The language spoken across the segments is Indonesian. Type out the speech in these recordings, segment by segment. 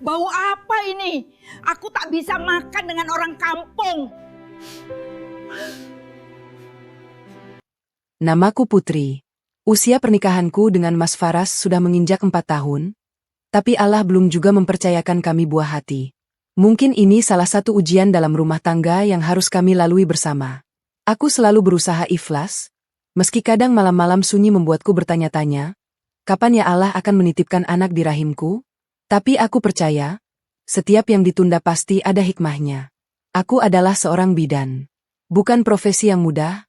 Bau apa ini? Aku tak bisa makan dengan orang kampung. Namaku Putri. Usia pernikahanku dengan Mas Faras sudah menginjak 4 tahun, tapi Allah belum juga mempercayakan kami buah hati. Mungkin ini salah satu ujian dalam rumah tangga yang harus kami lalui bersama. Aku selalu berusaha ikhlas, meski kadang malam-malam sunyi membuatku bertanya-tanya, kapan ya Allah akan menitipkan anak di rahimku? Tapi aku percaya, setiap yang ditunda pasti ada hikmahnya. Aku adalah seorang bidan. Bukan profesi yang mudah,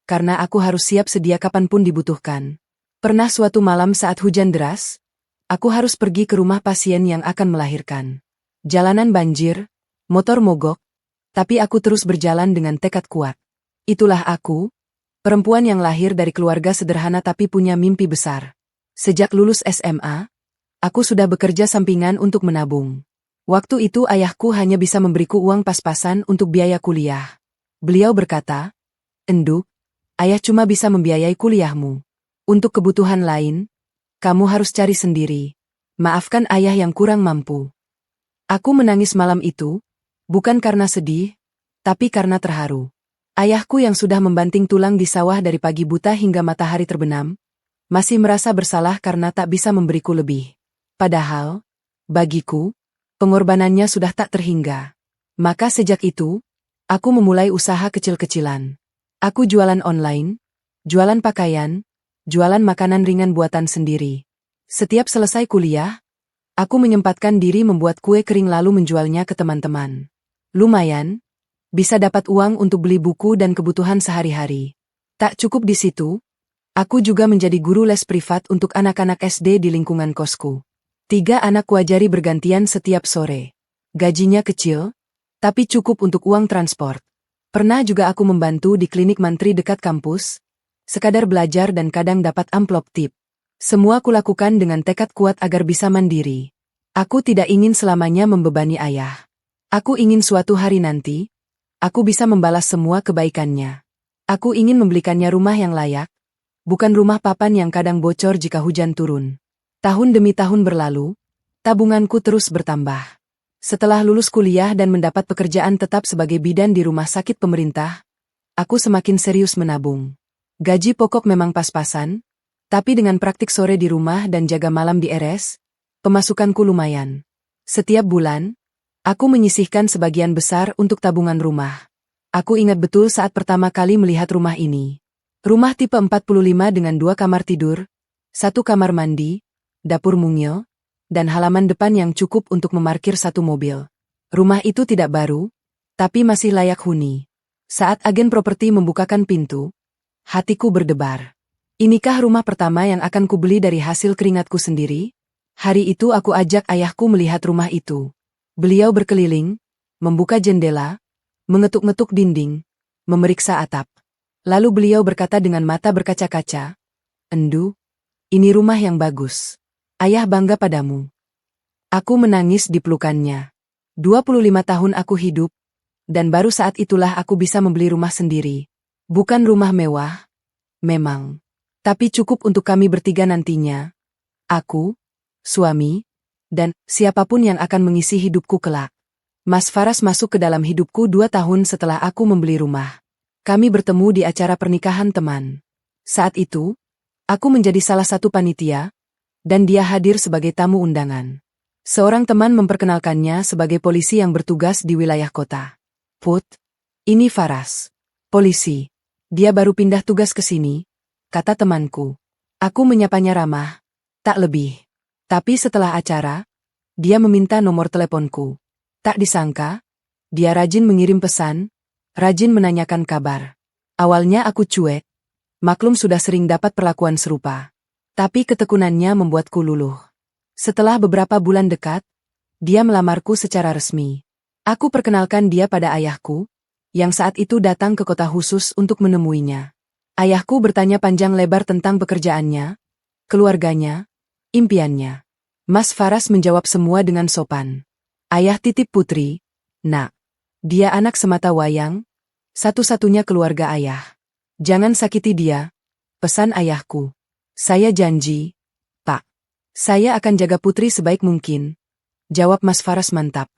karena aku harus siap sedia kapanpun dibutuhkan. Pernah suatu malam saat hujan deras, aku harus pergi ke rumah pasien yang akan melahirkan. Jalanan banjir, motor mogok, tapi aku terus berjalan dengan tekad kuat. Itulah aku, perempuan yang lahir dari keluarga sederhana tapi punya mimpi besar. Sejak lulus SMA, aku sudah bekerja sampingan untuk menabung. Waktu itu ayahku hanya bisa memberiku uang pas-pasan untuk biaya kuliah. Beliau berkata, "Enduk, ayah cuma bisa membiayai kuliahmu. Untuk kebutuhan lain, kamu harus cari sendiri. Maafkan ayah yang kurang mampu." Aku menangis malam itu, bukan karena sedih, tapi karena terharu. Ayahku yang sudah membanting tulang di sawah dari pagi buta hingga matahari terbenam, masih merasa bersalah karena tak bisa memberiku lebih. Padahal, bagiku, pengorbanannya sudah tak terhingga. Maka sejak itu, aku memulai usaha kecil-kecilan. Aku jualan online, jualan pakaian, jualan makanan ringan buatan sendiri. Setiap selesai kuliah, aku menyempatkan diri membuat kue kering lalu menjualnya ke teman-teman. Lumayan, bisa dapat uang untuk beli buku dan kebutuhan sehari-hari. Tak cukup di situ, aku juga menjadi guru les privat untuk anak-anak SD di lingkungan kosku. 3 anak kuajari bergantian setiap sore. Gajinya kecil, tapi cukup untuk uang transport. Pernah juga aku membantu di klinik mantri dekat kampus, sekadar belajar dan kadang dapat amplop tip. Semua kulakukan dengan tekad kuat agar bisa mandiri. Aku tidak ingin selamanya membebani ayah. Aku ingin suatu hari nanti, aku bisa membalas semua kebaikannya. Aku ingin membelikannya rumah yang layak, bukan rumah papan yang kadang bocor jika hujan turun. Tahun demi tahun berlalu, tabunganku terus bertambah. Setelah lulus kuliah dan mendapat pekerjaan tetap sebagai bidan di rumah sakit pemerintah, aku semakin serius menabung. Gaji pokok memang pas-pasan, tapi dengan praktik sore di rumah dan jaga malam di RS, pemasukanku lumayan. Setiap bulan, aku menyisihkan sebagian besar untuk tabungan rumah. Aku ingat betul saat pertama kali melihat rumah ini. Rumah tipe 45 dengan 2 kamar tidur, 1 kamar mandi, dapur mungil, dan halaman depan yang cukup untuk memarkir 1 mobil. Rumah itu tidak baru, tapi masih layak huni. Saat agen properti membukakan pintu, hatiku berdebar. Inikah rumah pertama yang akan kubeli dari hasil keringatku sendiri? Hari itu aku ajak ayahku melihat rumah itu. Beliau berkeliling, membuka jendela, mengetuk-ngetuk dinding, memeriksa atap. Lalu beliau berkata dengan mata berkaca-kaca, "Endu, ini rumah yang bagus. Ayah bangga padamu." Aku menangis di pelukannya. 25 tahun aku hidup, dan baru saat itulah aku bisa membeli rumah sendiri. Bukan rumah mewah, memang. Tapi cukup untuk kami bertiga nantinya. Aku, suami, dan siapapun yang akan mengisi hidupku kelak. Mas Faras masuk ke dalam hidupku 2 tahun setelah aku membeli rumah. Kami bertemu di acara pernikahan teman. Saat itu, aku menjadi salah satu panitia, dan dia hadir sebagai tamu undangan. Seorang teman memperkenalkannya sebagai polisi yang bertugas di wilayah kota. "Put, ini Faras. Polisi. Dia baru pindah tugas ke sini," kata temanku. Aku menyapanya ramah, tak lebih. Tapi setelah acara, dia meminta nomor teleponku. Tak disangka, dia rajin mengirim pesan, rajin menanyakan kabar. Awalnya aku cuek, maklum sudah sering dapat perlakuan serupa. Tapi ketekunannya membuatku luluh. Setelah beberapa bulan dekat, dia melamarku secara resmi. Aku perkenalkan dia pada ayahku, yang saat itu datang ke kota khusus untuk menemuinya. Ayahku bertanya panjang lebar tentang pekerjaannya, keluarganya, impiannya. Mas Faras menjawab semua dengan sopan. "Ayah titip Putri, nak. Dia anak semata wayang, satu-satunya keluarga ayah. Jangan sakiti dia," pesan ayahku. "Saya janji, Pak. Saya akan jaga Putri sebaik mungkin. Jawab Mas Faras mantap.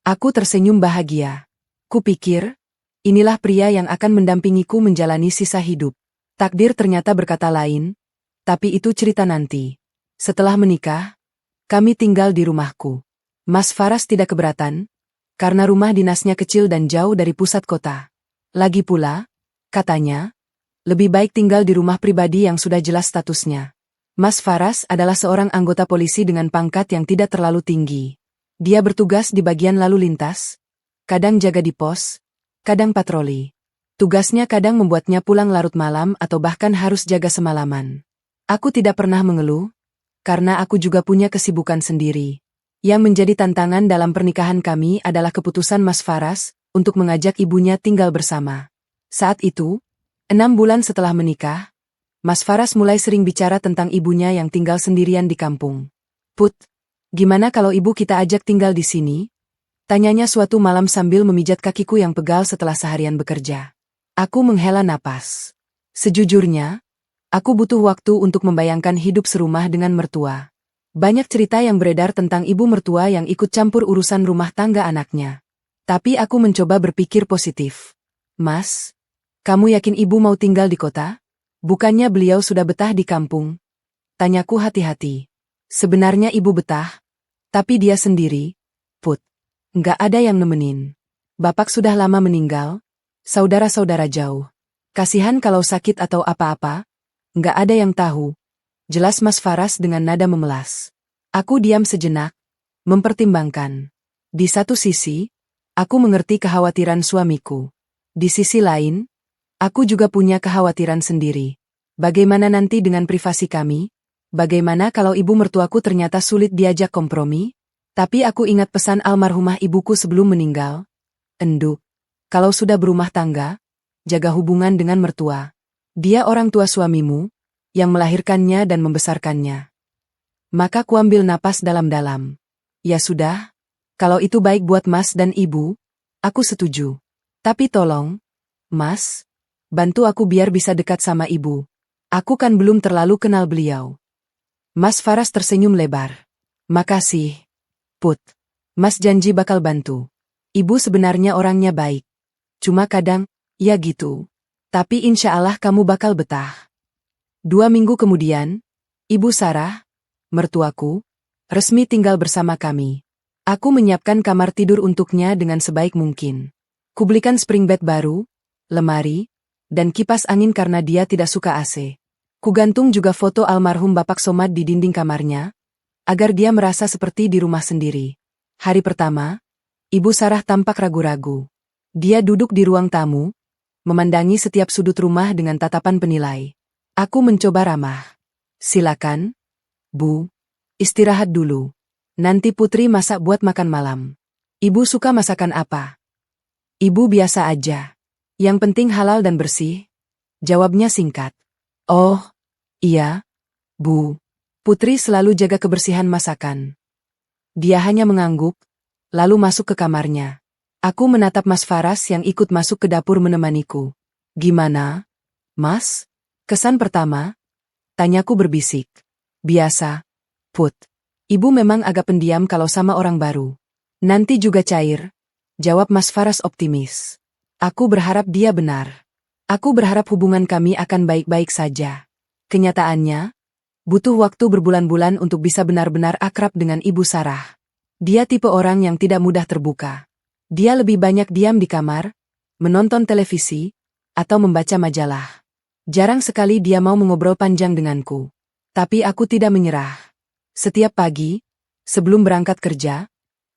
Aku tersenyum bahagia. Kupikir, inilah pria yang akan mendampingiku menjalani sisa hidup. Takdir ternyata berkata lain, tapi itu cerita nanti. Setelah menikah, kami tinggal di rumahku. Mas Faras tidak keberatan, karena rumah dinasnya kecil dan jauh dari pusat kota. Lagi pula, katanya, lebih baik tinggal di rumah pribadi yang sudah jelas statusnya. Mas Faras adalah seorang anggota polisi dengan pangkat yang tidak terlalu tinggi. Dia bertugas di bagian lalu lintas, kadang jaga di pos, kadang patroli. Tugasnya kadang membuatnya pulang larut malam atau bahkan harus jaga semalaman. Aku tidak pernah mengeluh, karena aku juga punya kesibukan sendiri. Yang menjadi tantangan dalam pernikahan kami adalah keputusan Mas Faras untuk mengajak ibunya tinggal bersama. Saat itu, 6 bulan setelah menikah, Mas Faras mulai sering bicara tentang ibunya yang tinggal sendirian di kampung. Put, gimana kalau ibu kita ajak tinggal di sini? Tanyanya suatu malam sambil memijat kakiku yang pegal setelah seharian bekerja. Aku menghela napas. Sejujurnya, aku butuh waktu untuk membayangkan hidup serumah dengan mertua. Banyak cerita yang beredar tentang ibu mertua yang ikut campur urusan rumah tangga anaknya. Tapi aku mencoba berpikir positif. Mas, kamu yakin ibu mau tinggal di kota? Bukannya beliau sudah betah di kampung? Tanyaku hati-hati. Sebenarnya ibu betah, tapi dia sendiri, Put. Nggak ada yang nemenin. Bapak sudah lama meninggal, saudara-saudara jauh. Kasihan kalau sakit atau apa-apa, nggak ada yang tahu. Jelas Mas Faras dengan nada memelas. Aku diam sejenak, mempertimbangkan. Di satu sisi, aku mengerti kekhawatiran suamiku. Di sisi lain, aku juga punya kekhawatiran sendiri. Bagaimana nanti dengan privasi kami? Bagaimana kalau ibu mertuaku ternyata sulit diajak kompromi? Tapi aku ingat pesan almarhumah ibuku sebelum meninggal. Enduk, kalau sudah berumah tangga, jaga hubungan dengan mertua. Dia orang tua suamimu, yang melahirkannya dan membesarkannya. Maka kuambil napas dalam-dalam. Ya sudah, kalau itu baik buat Mas dan Ibu, aku setuju. Tapi tolong, Mas, bantu aku biar bisa dekat sama Ibu. Aku kan belum terlalu kenal beliau. Mas Faras tersenyum lebar. Makasih, Put. Mas janji bakal bantu. Ibu sebenarnya orangnya baik. Cuma kadang, ya gitu. Tapi insya Allah kamu bakal betah. 2 minggu kemudian, Ibu Sarah, mertuaku, resmi tinggal bersama kami. Aku menyiapkan kamar tidur untuknya dengan sebaik mungkin. Kubelikan spring bed baru, lemari, dan kipas angin karena dia tidak suka AC. Kugantung juga foto almarhum Bapak Somad di dinding kamarnya, agar dia merasa seperti di rumah sendiri. Hari pertama, Ibu Sarah tampak ragu-ragu. Dia duduk di ruang tamu, memandangi setiap sudut rumah dengan tatapan penilai. Aku mencoba ramah. Silakan, Bu, istirahat dulu. Nanti Putri masak buat makan malam. Ibu suka masakan apa? Ibu biasa aja. Yang penting halal dan bersih. Jawabnya singkat. Oh, iya, Bu. Putri selalu jaga kebersihan masakan. Dia hanya mengangguk, lalu masuk ke kamarnya. Aku menatap Mas Faras yang ikut masuk ke dapur menemaniku. Gimana, Mas? Kesan pertama? Tanyaku berbisik. Biasa, Put. Ibu memang agak pendiam kalau sama orang baru. Nanti juga cair, jawab Mas Faras optimis. Aku berharap dia benar. Aku berharap hubungan kami akan baik-baik saja. Kenyataannya, butuh waktu berbulan-bulan untuk bisa benar-benar akrab dengan Ibu Sarah. Dia tipe orang yang tidak mudah terbuka. Dia lebih banyak diam di kamar, menonton televisi, atau membaca majalah. Jarang sekali dia mau mengobrol panjang denganku. Tapi aku tidak menyerah. Setiap pagi, sebelum berangkat kerja,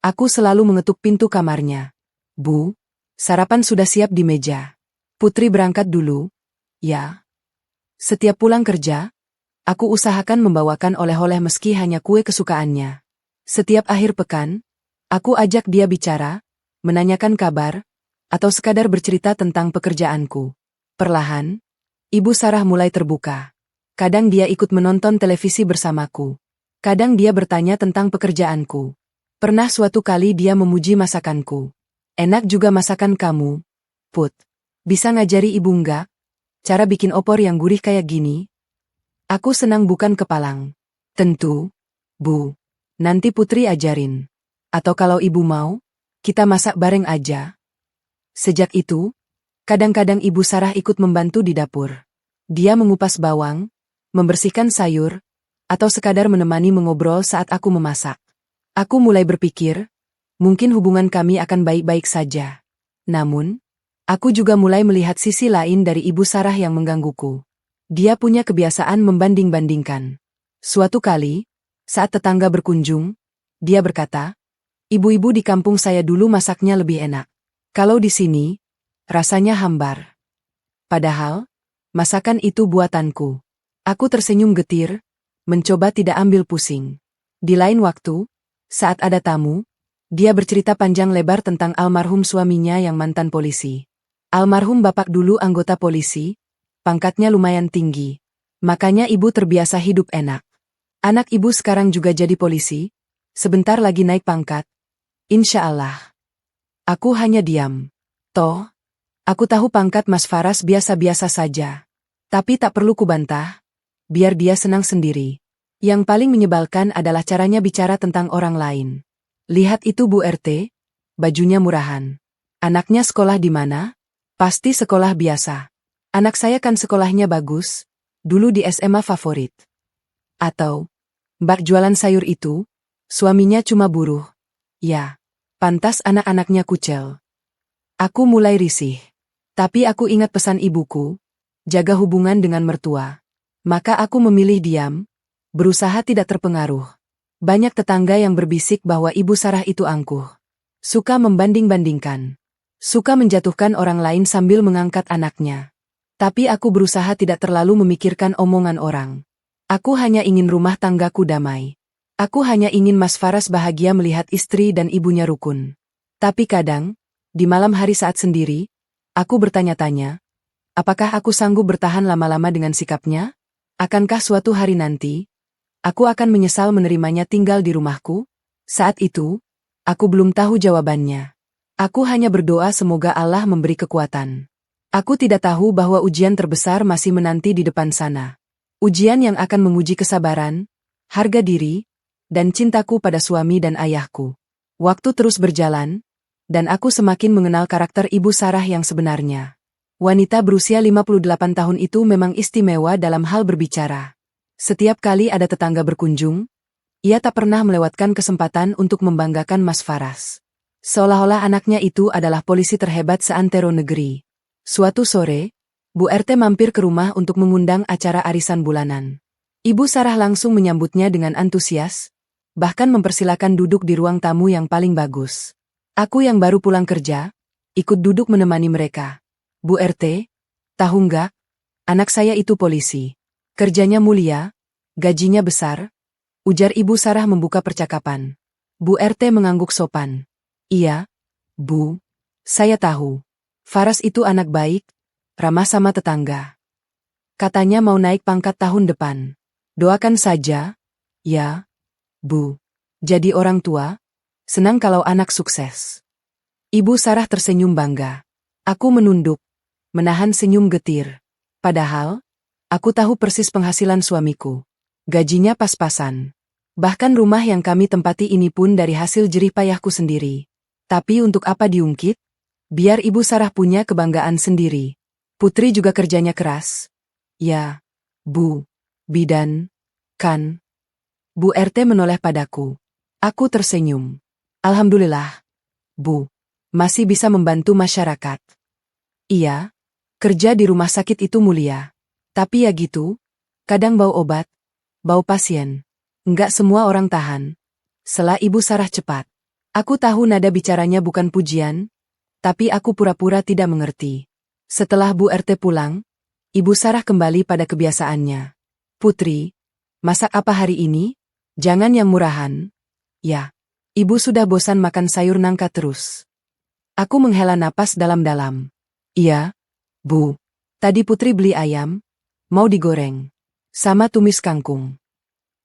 aku selalu mengetuk pintu kamarnya. Bu, sarapan sudah siap di meja. Putri berangkat dulu, ya. Setiap pulang kerja, aku usahakan membawakan oleh-oleh meski hanya kue kesukaannya. Setiap akhir pekan, aku ajak dia bicara, menanyakan kabar, atau sekadar bercerita tentang pekerjaanku. Perlahan, Ibu Sarah mulai terbuka. Kadang dia ikut menonton televisi bersamaku. Kadang dia bertanya tentang pekerjaanku. Pernah suatu kali dia memuji masakanku. Enak juga masakan kamu, Put. Bisa ngajari ibu nggak? Cara bikin opor yang gurih kayak gini? Aku senang bukan kepalang. Tentu, Bu. Nanti Putri ajarin. Atau kalau ibu mau, kita masak bareng aja. Sejak itu, kadang-kadang Ibu Sarah ikut membantu di dapur. Dia mengupas bawang, membersihkan sayur, atau sekadar menemani mengobrol saat aku memasak. Aku mulai berpikir, mungkin hubungan kami akan baik-baik saja. Namun, aku juga mulai melihat sisi lain dari Ibu Sarah yang menggangguku. Dia punya kebiasaan membanding-bandingkan. Suatu kali, saat tetangga berkunjung, dia berkata, "Ibu-ibu di kampung saya dulu masaknya lebih enak. Kalau di sini, rasanya hambar." Padahal, masakan itu buatanku. Aku tersenyum getir, mencoba tidak ambil pusing. Di lain waktu, saat ada tamu, dia bercerita panjang lebar tentang almarhum suaminya yang mantan polisi. Almarhum bapak dulu anggota polisi, pangkatnya lumayan tinggi. Makanya ibu terbiasa hidup enak. Anak ibu sekarang juga jadi polisi, sebentar lagi naik pangkat. Insya Allah. Aku hanya diam. Toh, aku tahu pangkat Mas Faras biasa-biasa saja. Tapi tak perlu kubantah, biar dia senang sendiri. Yang paling menyebalkan adalah caranya bicara tentang orang lain. Lihat itu Bu RT, bajunya murahan. Anaknya sekolah di mana? Pasti sekolah biasa. Anak saya kan sekolahnya bagus, dulu di SMA favorit. Atau, Mbak jualan sayur itu, suaminya cuma buruh. Ya, pantas anak-anaknya kucel. Aku mulai risih. Tapi aku ingat pesan ibuku, jaga hubungan dengan mertua. Maka aku memilih diam, berusaha tidak terpengaruh. Banyak tetangga yang berbisik bahwa Ibu Sarah itu angkuh. Suka membanding-bandingkan. Suka menjatuhkan orang lain sambil mengangkat anaknya. Tapi aku berusaha tidak terlalu memikirkan omongan orang. Aku hanya ingin rumah tanggaku damai. Aku hanya ingin Mas Faras bahagia melihat istri dan ibunya rukun. Tapi kadang, di malam hari saat sendiri, aku bertanya-tanya, apakah aku sanggup bertahan lama-lama dengan sikapnya? Akankah suatu hari nanti, aku akan menyesal menerimanya tinggal di rumahku? Saat itu, aku belum tahu jawabannya. Aku hanya berdoa semoga Allah memberi kekuatan. Aku tidak tahu bahwa ujian terbesar masih menanti di depan sana. Ujian yang akan menguji kesabaran, harga diri, dan cintaku pada suami dan ayahku. Waktu terus berjalan, dan aku semakin mengenal karakter Ibu Sarah yang sebenarnya. Wanita berusia 58 tahun itu memang istimewa dalam hal berbicara. Setiap kali ada tetangga berkunjung, ia tak pernah melewatkan kesempatan untuk membanggakan Mas Faras. Seolah-olah anaknya itu adalah polisi terhebat seantero negeri. Suatu sore, Bu RT mampir ke rumah untuk mengundang acara arisan bulanan. Ibu Sarah langsung menyambutnya dengan antusias, bahkan mempersilakan duduk di ruang tamu yang paling bagus. Aku yang baru pulang kerja, ikut duduk menemani mereka. Bu RT, tahu nggak? Anak saya itu polisi. Kerjanya mulia, gajinya besar, ujar Ibu Sarah membuka percakapan. Bu RT mengangguk sopan. Iya, Bu, saya tahu. Faras itu anak baik, ramah sama tetangga. Katanya mau naik pangkat tahun depan. Doakan saja, ya, Bu. Jadi orang tua, senang kalau anak sukses. Ibu Sarah tersenyum bangga. Aku menunduk, menahan senyum getir. Padahal, aku tahu persis penghasilan suamiku. Gajinya pas-pasan. Bahkan rumah yang kami tempati ini pun dari hasil jerih payahku sendiri. Tapi untuk apa diungkit? Biar Ibu Sarah punya kebanggaan sendiri. Putri juga kerjanya keras. Ya, Bu. Bidan, kan? Bu RT menoleh padaku. Aku tersenyum. Alhamdulillah, Bu. Masih bisa membantu masyarakat. Iya, kerja di rumah sakit itu mulia. Tapi ya gitu, kadang bau obat, bau pasien. Enggak semua orang tahan. Sela Ibu Sarah cepat. Aku tahu nada bicaranya bukan pujian, tapi aku pura-pura tidak mengerti. Setelah Bu RT pulang, Ibu Sarah kembali pada kebiasaannya. Putri, masak apa hari ini? Jangan yang murahan. Ya, Ibu sudah bosan makan sayur nangka terus. Aku menghela napas dalam-dalam. Iya, Bu. Tadi Putri beli ayam, mau digoreng. Sama tumis kangkung.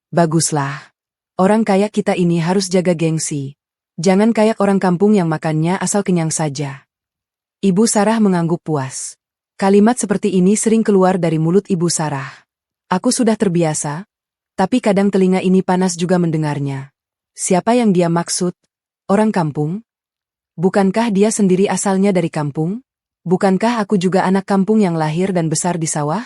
Baguslah. Orang kaya kita ini harus jaga gengsi. Jangan kayak orang kampung yang makannya asal kenyang saja. Ibu Sarah mengangguk puas. Kalimat seperti ini sering keluar dari mulut Ibu Sarah. Aku sudah terbiasa, tapi kadang telinga ini panas juga mendengarnya. Siapa yang dia maksud? Orang kampung? Bukankah dia sendiri asalnya dari kampung? Bukankah aku juga anak kampung yang lahir dan besar di sawah?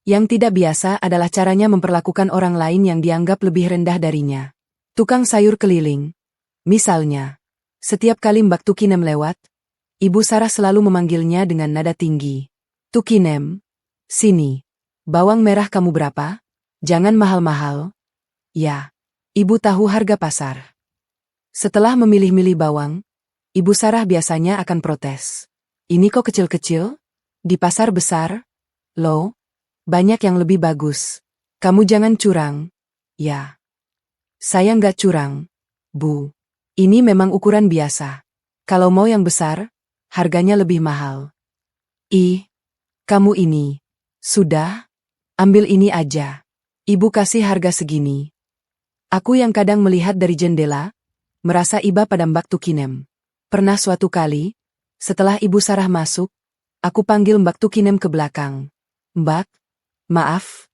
Yang tidak biasa adalah caranya memperlakukan orang lain yang dianggap lebih rendah darinya. Tukang sayur keliling. Misalnya, setiap kali Mbak Tukinem lewat, Ibu Sarah selalu memanggilnya dengan nada tinggi. Tukinem, sini. Bawang merah kamu berapa? Jangan mahal-mahal. Ya, Ibu tahu harga pasar. Setelah memilih-milih bawang, Ibu Sarah biasanya akan protes. Ini kok kecil-kecil? Di pasar besar? Loh, banyak yang lebih bagus. Kamu jangan curang. Ya. Saya nggak curang, Bu. Ini memang ukuran biasa. Kalau mau yang besar, harganya lebih mahal. Ih, kamu ini. Sudah, ambil ini aja. Ibu kasih harga segini. Aku yang kadang melihat dari jendela, merasa iba pada Mbak Tukinem. Pernah suatu kali, setelah Ibu Sarah masuk, aku panggil Mbak Tukinem ke belakang. Mbak, maaf.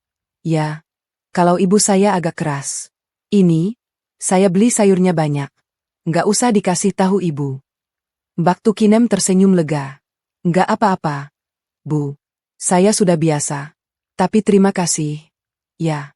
Ya, kalau ibu saya agak keras. Ini, saya beli sayurnya banyak. Nggak usah dikasih tahu ibu. Mbak Tukinem tersenyum lega. Nggak apa-apa, Bu. Saya sudah biasa. Tapi terima kasih. Ya.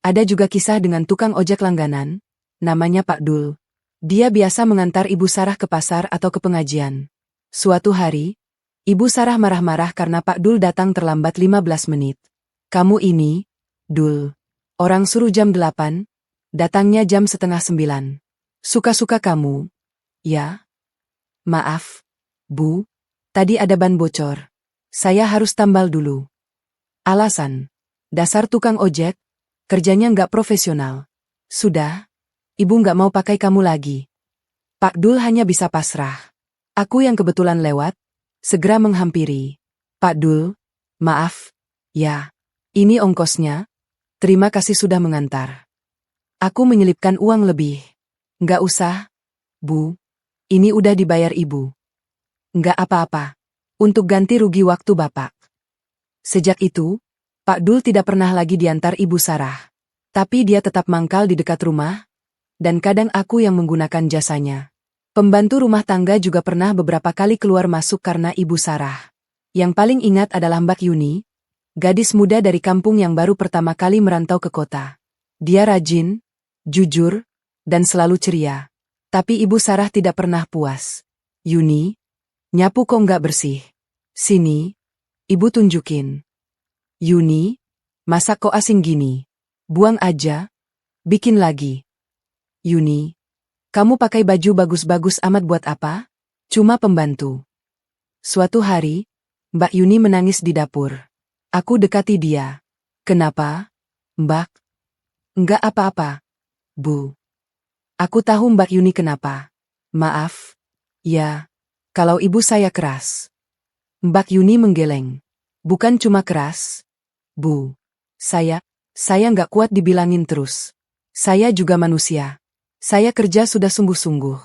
Ada juga kisah dengan tukang ojek langganan, namanya Pak Dul. Dia biasa mengantar Ibu Sarah ke pasar atau ke pengajian. Suatu hari, Ibu Sarah marah-marah karena Pak Dul datang terlambat 15 menit. Kamu ini, Dul. Orang suruh jam 8, datangnya jam setengah 9. Suka-suka kamu. Ya. Maaf, Bu. Tadi ada ban bocor. Saya harus tambal dulu. Alasan. Dasar tukang ojek, kerjanya nggak profesional. Sudah, Ibu nggak mau pakai kamu lagi. Pak Dul hanya bisa pasrah. Aku yang kebetulan lewat, segera menghampiri. Pak Dul, maaf. Ya. Ini ongkosnya. Terima kasih sudah mengantar. Aku menyelipkan uang lebih. Nggak usah, Bu. Ini udah dibayar Ibu. Nggak apa-apa. Untuk ganti rugi waktu Bapak. Sejak itu, Pak Dul tidak pernah lagi diantar Ibu Sarah. Tapi dia tetap mangkal di dekat rumah, dan kadang aku yang menggunakan jasanya. Pembantu rumah tangga juga pernah beberapa kali keluar masuk karena Ibu Sarah. Yang paling ingat adalah Mbak Yuni, gadis muda dari kampung yang baru pertama kali merantau ke kota. Dia rajin, jujur, dan selalu ceria. Tapi Ibu Sarah tidak pernah puas. Yuni, nyapu kok nggak bersih? Sini, Ibu tunjukin. Yuni, masak kok asin gini? Buang aja, bikin lagi. Yuni, kamu pakai baju bagus-bagus amat buat apa? Cuma pembantu. Suatu hari, Mbak Yuni menangis di dapur. Aku dekati dia. Kenapa, Mbak? Enggak apa-apa, Bu. Aku tahu Mbak Yuni kenapa. Maaf. Ya, kalau ibu saya keras. Mbak Yuni menggeleng. Bukan cuma keras, Bu. Saya nggak kuat dibilangin terus. Saya juga manusia. Saya kerja sudah sungguh-sungguh.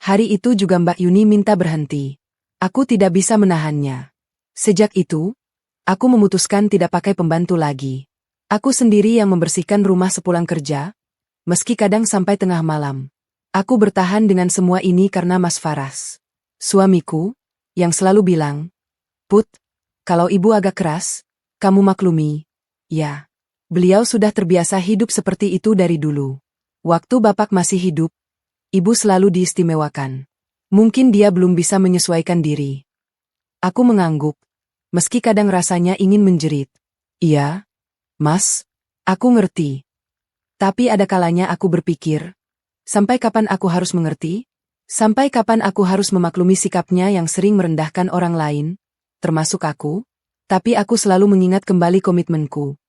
Hari itu juga Mbak Yuni minta berhenti. Aku tidak bisa menahannya. Sejak itu, aku memutuskan tidak pakai pembantu lagi. Aku sendiri yang membersihkan rumah sepulang kerja, meski kadang sampai tengah malam. Aku bertahan dengan semua ini karena Mas Faras, suamiku, yang selalu bilang, Put, kalau ibu agak keras, kamu maklumi. Ya, beliau sudah terbiasa hidup seperti itu dari dulu. Waktu Bapak masih hidup, ibu selalu diistimewakan. Mungkin dia belum bisa menyesuaikan diri. Aku mengangguk. Meski kadang rasanya ingin menjerit. Iya, Mas, aku ngerti. Tapi ada kalanya aku berpikir, sampai kapan aku harus mengerti? Sampai kapan aku harus memaklumi sikapnya yang sering merendahkan orang lain, termasuk aku? Tapi aku selalu mengingat kembali komitmenku.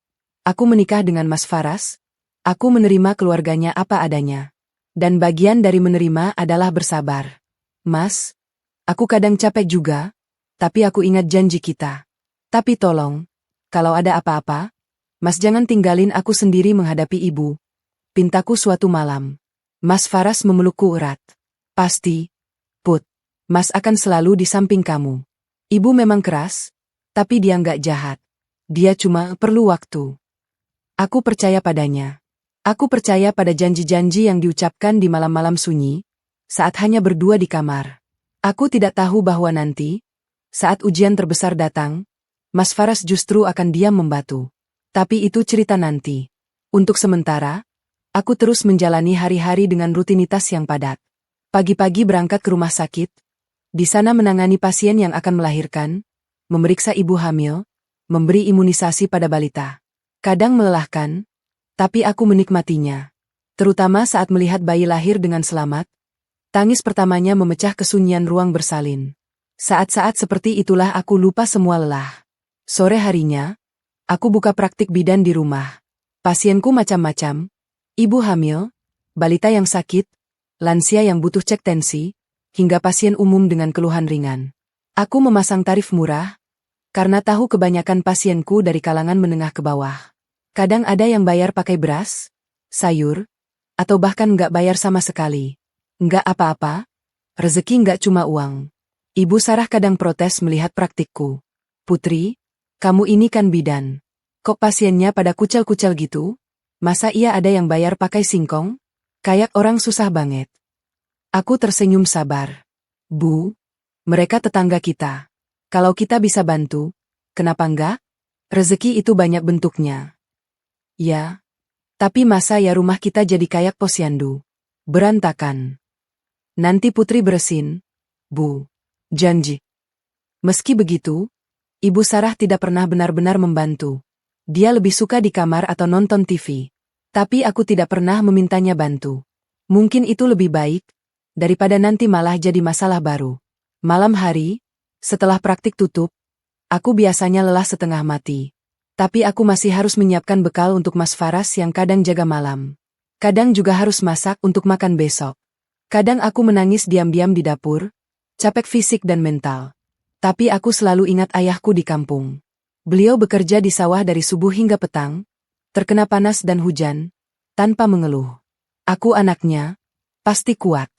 Aku menikah dengan Mas Faras, aku menerima keluarganya apa adanya. Dan bagian dari menerima adalah bersabar. Mas, aku kadang capek juga, tapi aku ingat janji kita. Tapi tolong, kalau ada apa-apa, Mas jangan tinggalin aku sendiri menghadapi ibu. Pintaku suatu malam. Mas Faras memelukku erat. Pasti, Put, Mas akan selalu di samping kamu. Ibu memang keras, tapi dia nggak jahat. Dia cuma perlu waktu. Aku percaya padanya. Aku percaya pada janji-janji yang diucapkan di malam-malam sunyi, saat hanya berdua di kamar. Aku tidak tahu bahwa nanti, saat ujian terbesar datang, Mas Faras justru akan diam membatu. Tapi itu cerita nanti. Untuk sementara, aku terus menjalani hari-hari dengan rutinitas yang padat. Pagi-pagi berangkat ke rumah sakit, di sana menangani pasien yang akan melahirkan, memeriksa ibu hamil, memberi imunisasi pada balita. Kadang melelahkan, tapi aku menikmatinya. Terutama saat melihat bayi lahir dengan selamat, tangis pertamanya memecah kesunyian ruang bersalin. Saat-saat seperti itulah aku lupa semua lelah. Sore harinya, aku buka praktik bidan di rumah. Pasienku macam-macam, ibu hamil, balita yang sakit, lansia yang butuh cek tensi, hingga pasien umum dengan keluhan ringan. Aku memasang tarif murah, karena tahu kebanyakan pasienku dari kalangan menengah ke bawah. Kadang ada yang bayar pakai beras, sayur, atau bahkan nggak bayar sama sekali. Nggak apa-apa, rezeki nggak cuma uang. Ibu Sarah kadang protes melihat praktikku. Putri, kamu ini kan bidan. Kok pasiennya pada kucel-kucel gitu? Masa iya ada yang bayar pakai singkong? Kayak orang susah banget. Aku tersenyum sabar. Bu, mereka tetangga kita. Kalau kita bisa bantu, kenapa enggak? Rezeki itu banyak bentuknya. Ya, tapi masa ya rumah kita jadi kayak posyandu. Berantakan. Nanti Putri beresin, Bu. Janji. Meski begitu, Ibu Sarah tidak pernah benar-benar membantu. Dia lebih suka di kamar atau nonton TV. Tapi aku tidak pernah memintanya bantu. Mungkin itu lebih baik, daripada nanti malah jadi masalah baru. Malam hari, setelah praktik tutup, aku biasanya lelah setengah mati. Tapi aku masih harus menyiapkan bekal untuk Mas Faras yang kadang jaga malam. Kadang juga harus masak untuk makan besok. Kadang aku menangis diam-diam di dapur, capek fisik dan mental. Tapi aku selalu ingat ayahku di kampung. Beliau bekerja di sawah dari subuh hingga petang, terkena panas dan hujan, tanpa mengeluh. Aku anaknya, pasti kuat.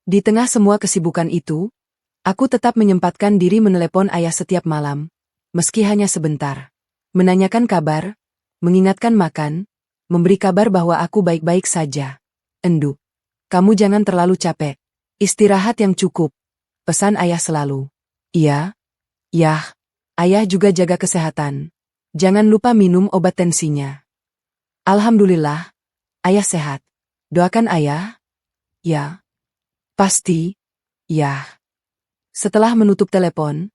Di tengah semua kesibukan itu, aku tetap menyempatkan diri menelepon ayah setiap malam, meski hanya sebentar. Menanyakan kabar, mengingatkan makan, memberi kabar bahwa aku baik-baik saja. Endu, kamu jangan terlalu capek. Istirahat yang cukup. Pesan ayah selalu. Iya, Yah. Ayah juga jaga kesehatan. Jangan lupa minum obat tensinya. Alhamdulillah, ayah sehat. Doakan ayah. Ya. Pasti. Ya. Setelah menutup telepon,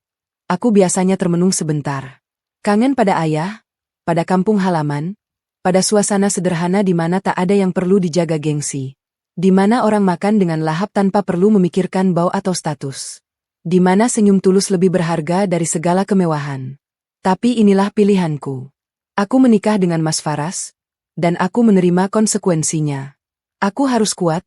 aku biasanya termenung sebentar. Kangen pada ayah, pada kampung halaman, pada suasana sederhana di mana tak ada yang perlu dijaga gengsi. Di mana orang makan dengan lahap tanpa perlu memikirkan bau atau status. Di mana senyum tulus lebih berharga dari segala kemewahan. Tapi inilah pilihanku. Aku menikah dengan Mas Faras, dan aku menerima konsekuensinya. Aku harus kuat,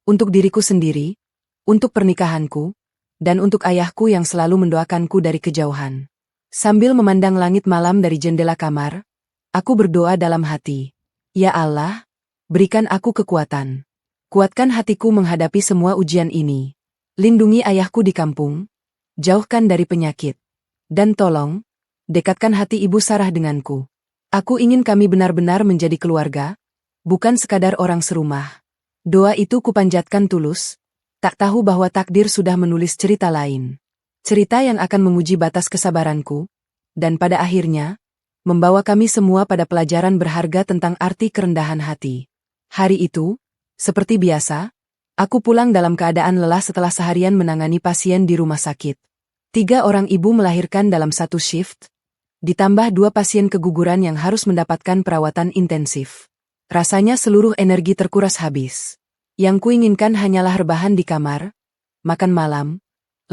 untuk diriku sendiri, untuk pernikahanku, dan untuk ayahku yang selalu mendoakanku dari kejauhan. Sambil memandang langit malam dari jendela kamar, aku berdoa dalam hati. Ya Allah, berikan aku kekuatan. Kuatkan hatiku menghadapi semua ujian ini. Lindungi ayahku di kampung, jauhkan dari penyakit. Dan tolong, dekatkan hati Ibu Sarah denganku. Aku ingin kami benar-benar menjadi keluarga, bukan sekadar orang serumah. Doa itu kupanjatkan tulus, tak tahu bahwa takdir sudah menulis cerita lain. Cerita yang akan menguji batas kesabaranku, dan pada akhirnya, membawa kami semua pada pelajaran berharga tentang arti kerendahan hati. Hari itu, seperti biasa, aku pulang dalam keadaan lelah setelah seharian menangani pasien di rumah sakit. 3 orang ibu melahirkan dalam satu shift, ditambah 2 pasien keguguran yang harus mendapatkan perawatan intensif. Rasanya seluruh energi terkuras habis. Yang kuinginkan hanyalah rebahan di kamar, makan malam,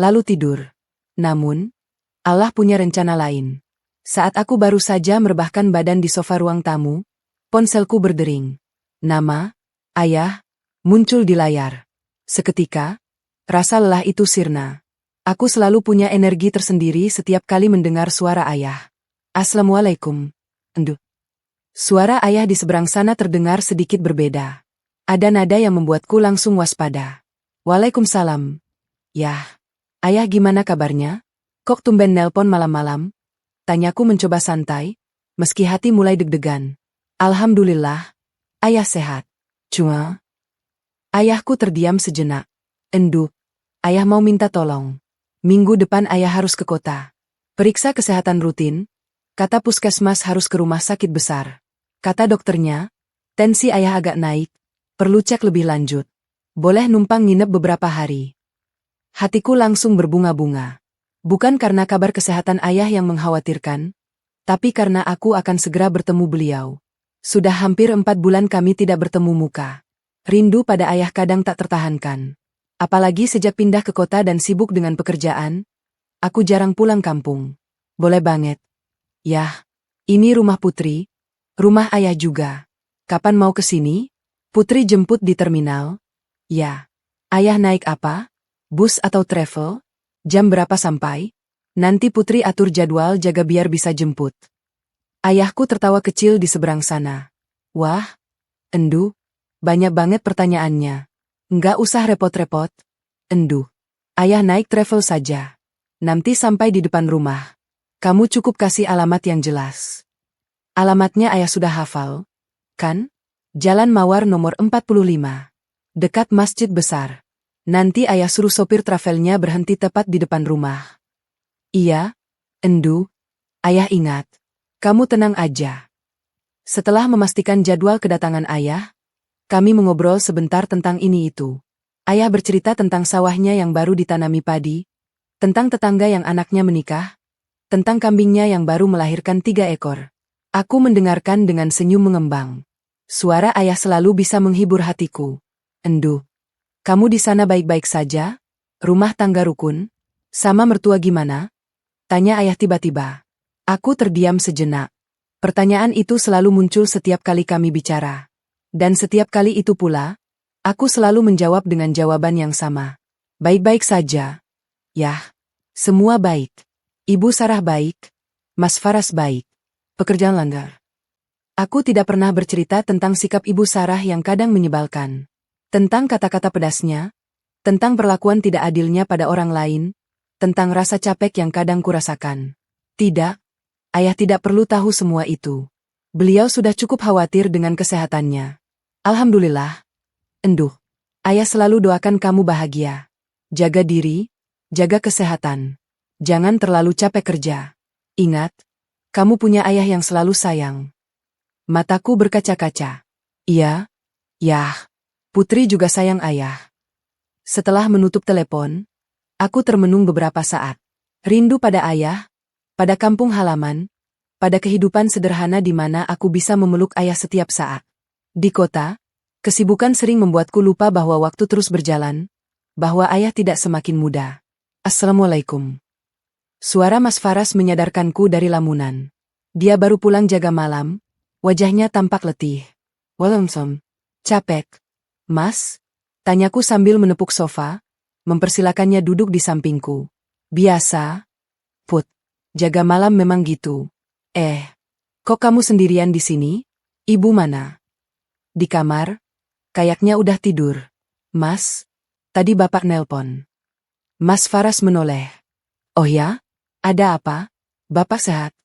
lalu tidur. Namun, Allah punya rencana lain. Saat aku baru saja merebahkan badan di sofa ruang tamu, ponselku berdering. Nama, ayah, muncul di layar. Seketika, rasa lelah itu sirna. Aku selalu punya energi tersendiri setiap kali mendengar suara ayah. Assalamualaikum. Endu. Suara ayah di seberang sana terdengar sedikit berbeda. Ada nada yang membuatku langsung waspada. Waalaikumsalam. Yah. Ayah gimana kabarnya? Kok tumben nelpon malam-malam? Tanyaku mencoba santai, meski hati mulai deg-degan. Alhamdulillah, ayah sehat. Cuma, ayahku terdiam sejenak. Endu, ayah mau minta tolong. Minggu depan ayah harus ke kota. Periksa kesehatan rutin. Kata puskesmas harus ke rumah sakit besar. Kata dokternya, tensi ayah agak naik. Perlu cek lebih lanjut. Boleh numpang nginep beberapa hari. Hatiku langsung berbunga-bunga. Bukan karena kabar kesehatan ayah yang mengkhawatirkan, tapi karena aku akan segera bertemu beliau. Sudah hampir 4 bulan kami tidak bertemu muka. Rindu pada ayah kadang tak tertahankan. Apalagi sejak pindah ke kota dan sibuk dengan pekerjaan, aku jarang pulang kampung. Boleh banget. Yah, ini rumah Putri, rumah ayah juga. Kapan mau ke sini? Putri jemput di terminal. Ya. Ayah naik apa? Bus atau travel? Jam berapa sampai? Nanti Putri atur jadwal jaga biar bisa jemput. Ayahku tertawa kecil di seberang sana. Wah, Endu, banyak banget pertanyaannya. Nggak usah repot-repot. Endu, ayah naik travel saja. Nanti sampai di depan rumah. Kamu cukup kasih alamat yang jelas. Alamatnya ayah sudah hafal, kan? Jalan Mawar nomor 45. Dekat masjid besar. Nanti ayah suruh sopir travelnya berhenti tepat di depan rumah. Iya, Endu. Ayah ingat. Kamu tenang aja. Setelah memastikan jadwal kedatangan ayah, kami mengobrol sebentar tentang ini itu. Ayah bercerita tentang sawahnya yang baru ditanami padi, tentang tetangga yang anaknya menikah, tentang kambingnya yang baru melahirkan 3 ekor. Aku mendengarkan dengan senyum mengembang. Suara ayah selalu bisa menghibur hatiku. Endu, kamu di sana baik-baik saja? Rumah tangga rukun? Sama mertua gimana? Tanya ayah tiba-tiba. Aku terdiam sejenak. Pertanyaan itu selalu muncul setiap kali kami bicara. Dan setiap kali itu pula, aku selalu menjawab dengan jawaban yang sama. Baik-baik saja. Yah, semua baik. Ibu Sarah baik. Mas Faras baik. Pekerjaan langgar. Aku tidak pernah bercerita tentang sikap Ibu Sarah yang kadang menyebalkan. Tentang kata-kata pedasnya, tentang perlakuan tidak adilnya pada orang lain, tentang rasa capek yang kadang kurasakan. Tidak, ayah tidak perlu tahu semua itu. Beliau sudah cukup khawatir dengan kesehatannya. Alhamdulillah. Enduh, ayah selalu doakan kamu bahagia. Jaga diri, jaga kesehatan. Jangan terlalu capek kerja. Ingat, kamu punya ayah yang selalu sayang. Mataku berkaca-kaca. Iya, yah. Putri juga sayang ayah. Setelah menutup telepon, aku termenung beberapa saat. Rindu pada ayah, pada kampung halaman, pada kehidupan sederhana di mana aku bisa memeluk ayah setiap saat. Di kota, kesibukan sering membuatku lupa bahwa waktu terus berjalan, bahwa ayah tidak semakin muda. Assalamualaikum. Suara Mas Faras menyadarkanku dari lamunan. Dia baru pulang jaga malam, wajahnya tampak letih. Waalaikumsalam. Capek. Mas? Tanyaku sambil menepuk sofa, mempersilakannya duduk di sampingku. Biasa. Put, jaga malam memang gitu. Kok kamu sendirian di sini? Ibu mana? Di kamar? Kayaknya udah tidur. Mas, tadi bapak nelpon. Mas Faras menoleh. Oh ya? Ada apa? Bapak sehat?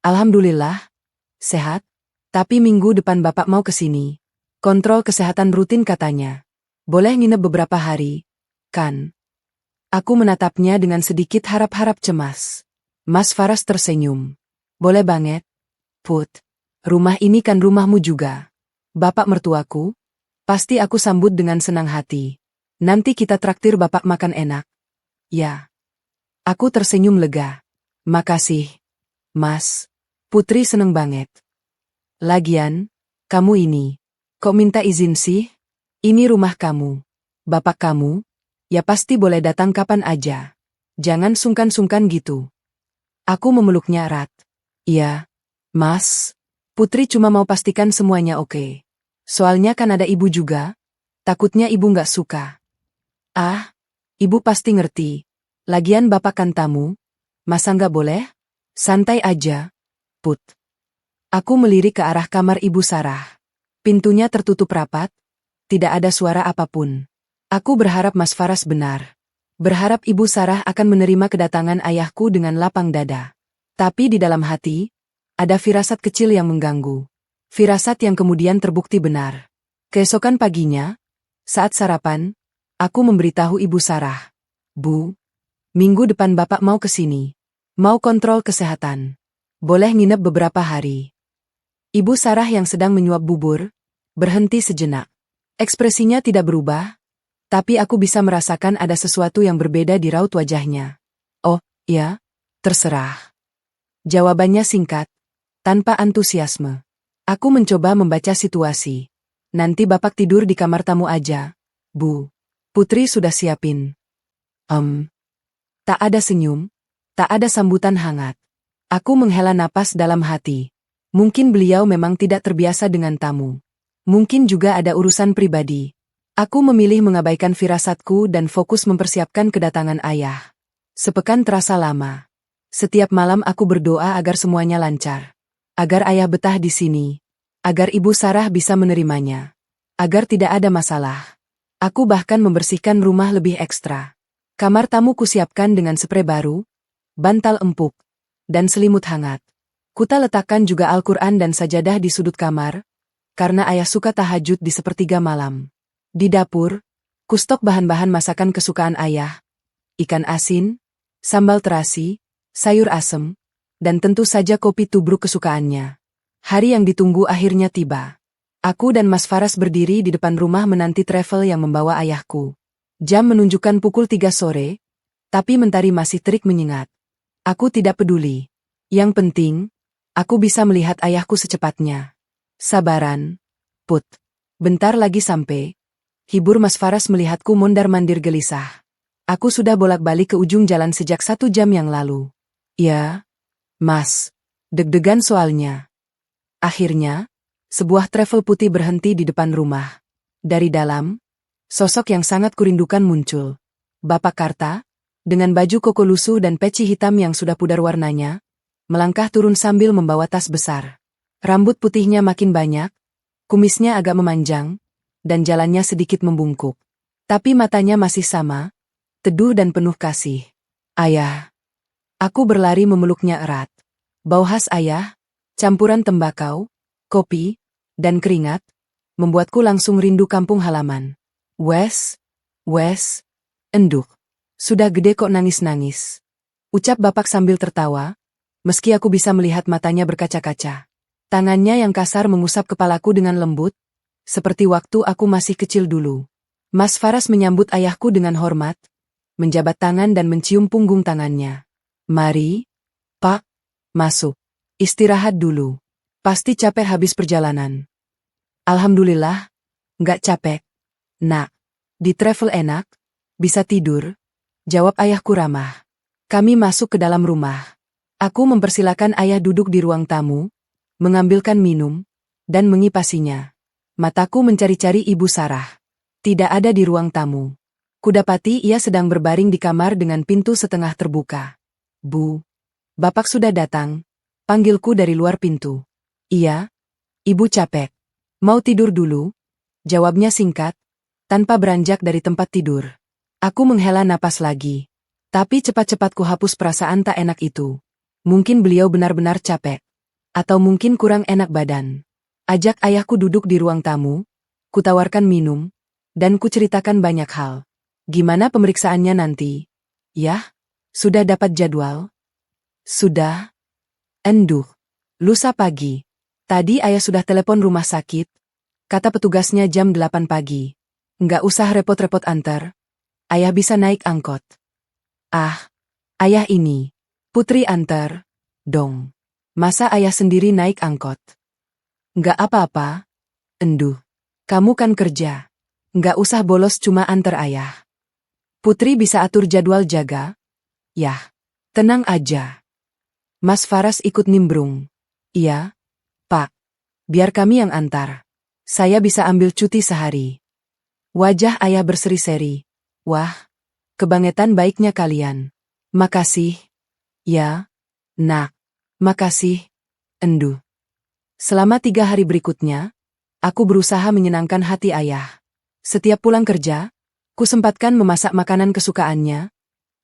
Alhamdulillah, sehat. Tapi minggu depan bapak mau ke sini. Kontrol kesehatan rutin katanya. Boleh nginep beberapa hari, kan? Aku menatapnya dengan sedikit harap-harap cemas. Mas Faras tersenyum. Boleh banget. Put, rumah ini kan rumahmu juga. Bapak mertuaku, pasti aku sambut dengan senang hati. Nanti kita traktir bapak makan enak. Ya. Aku tersenyum lega. Makasih, Mas. Putri seneng banget. Lagian, kamu ini. Kok minta izin sih? Ini rumah kamu. Bapak kamu, ya pasti boleh datang kapan aja. Jangan sungkan-sungkan gitu. Aku memeluknya erat. Iya, Mas. Putri cuma mau pastikan semuanya oke. Soalnya kan ada ibu juga. Takutnya ibu nggak suka. Ah, ibu pasti ngerti. Lagian bapak kan tamu. Masa nggak boleh? Santai aja, Put. Aku melirik ke arah kamar Ibu Sarah. Pintunya tertutup rapat, tidak ada suara apapun. Aku berharap Mas Faras benar. Berharap Ibu Sarah akan menerima kedatangan ayahku dengan lapang dada. Tapi di dalam hati, ada firasat kecil yang mengganggu. Firasat yang kemudian terbukti benar. Keesokan paginya, saat sarapan, Aku memberitahu Ibu Sarah. Bu, minggu depan Bapak mau ke sini. Mau kontrol kesehatan. Boleh nginep beberapa hari. Ibu Sarah yang sedang menyuap bubur, berhenti sejenak. Ekspresinya tidak berubah, tapi aku bisa merasakan ada sesuatu yang berbeda di raut wajahnya. Oh, ya, terserah. Jawabannya singkat, tanpa antusiasme. Aku mencoba membaca situasi. Nanti Bapak tidur di kamar tamu aja, Bu. Putri sudah siapin. Tak ada senyum, tak ada sambutan hangat. Aku menghela napas dalam hati. Mungkin beliau memang tidak terbiasa dengan tamu. Mungkin juga ada urusan pribadi. Aku memilih mengabaikan firasatku dan fokus mempersiapkan kedatangan ayah. Sepekan terasa lama. Setiap malam aku berdoa agar semuanya lancar. Agar ayah betah di sini. Agar Ibu Sarah bisa menerimanya. Agar tidak ada masalah. Aku bahkan membersihkan rumah lebih ekstra. Kamar tamu kusiapkan dengan sprei baru, bantal empuk, dan selimut hangat. Kuta letakkan juga Al-Quran dan sajadah di sudut kamar, karena ayah suka tahajud di sepertiga malam. Di dapur, kustok bahan-bahan masakan kesukaan ayah. Ikan asin, sambal terasi, sayur asem, dan tentu saja kopi tubruk kesukaannya. Hari yang ditunggu akhirnya tiba. Aku dan Mas Faras berdiri di depan rumah menanti travel yang membawa ayahku. Jam menunjukkan pukul 3 sore, tapi mentari masih terik menyengat. Aku tidak peduli. Yang penting, aku bisa melihat ayahku secepatnya. Sabaran, Put. Bentar lagi sampai. Hibur Mas Faras melihatku mondar-mandir gelisah. Aku sudah bolak-balik ke ujung jalan sejak 1 jam yang lalu. Ya, Mas. Deg-degan soalnya. Akhirnya, sebuah travel putih berhenti di depan rumah. Dari dalam, sosok yang sangat kurindukan muncul. Bapak Karta, dengan baju koko lusuh dan peci hitam yang sudah pudar warnanya, melangkah turun sambil membawa tas besar. Rambut putihnya makin banyak, kumisnya agak memanjang, dan jalannya sedikit membungkuk. Tapi matanya masih sama, teduh dan penuh kasih. Ayah. Aku berlari memeluknya erat. Bau khas ayah, campuran tembakau, kopi, dan keringat, membuatku langsung rindu kampung halaman. Wes, enduk. Sudah gede kok nangis-nangis. Ucap bapak sambil tertawa, meski aku bisa melihat matanya berkaca-kaca. Tangannya yang kasar mengusap kepalaku dengan lembut, seperti waktu aku masih kecil dulu. Mas Faras menyambut ayahku dengan hormat, menjabat tangan dan mencium punggung tangannya. Mari, Pak, masuk. Istirahat dulu. Pasti capek habis perjalanan. Alhamdulillah, nggak capek. Nak, di travel enak, bisa tidur, jawab ayahku ramah. Kami masuk ke dalam rumah. Aku mempersilakan ayah duduk di ruang tamu, mengambilkan minum, dan mengipasinya. Mataku mencari-cari Ibu Sarah. Tidak ada di ruang tamu. Kudapati ia sedang berbaring di kamar dengan pintu setengah terbuka. Bu, Bapak sudah datang, panggilku dari luar pintu. Iya, Ibu capek. Mau tidur dulu? Jawabnya singkat, tanpa beranjak dari tempat tidur. Aku menghela napas lagi. Tapi cepat-cepat ku hapus perasaan tak enak itu. Mungkin beliau benar-benar capek. Atau mungkin kurang enak badan. Ajak ayahku duduk di ruang tamu, kutawarkan minum, dan kuceritakan banyak hal. Gimana pemeriksaannya nanti? Yah, sudah dapat jadwal? Sudah. Enduk. Lusa pagi. Tadi ayah sudah telepon rumah sakit, kata petugasnya jam 8 pagi. Nggak usah repot-repot antar. Ayah bisa naik angkot. Ah, ayah ini. Putri antar, dong. Masa ayah sendiri naik angkot? Nggak apa-apa. Enduh. Kamu kan kerja. Nggak usah bolos cuma antar ayah. Putri bisa atur jadwal jaga? Yah. Tenang aja. Mas Faras ikut nimbrung. Iya, Pak. Biar kami yang antar. Saya bisa ambil cuti sehari. Wajah ayah berseri-seri. Wah, kebangetan baiknya kalian. Makasih. Ya, nak. Makasih. Enduh. Selama 3 hari berikutnya, aku berusaha menyenangkan hati ayah. Setiap pulang kerja, kusempatkan memasak makanan kesukaannya.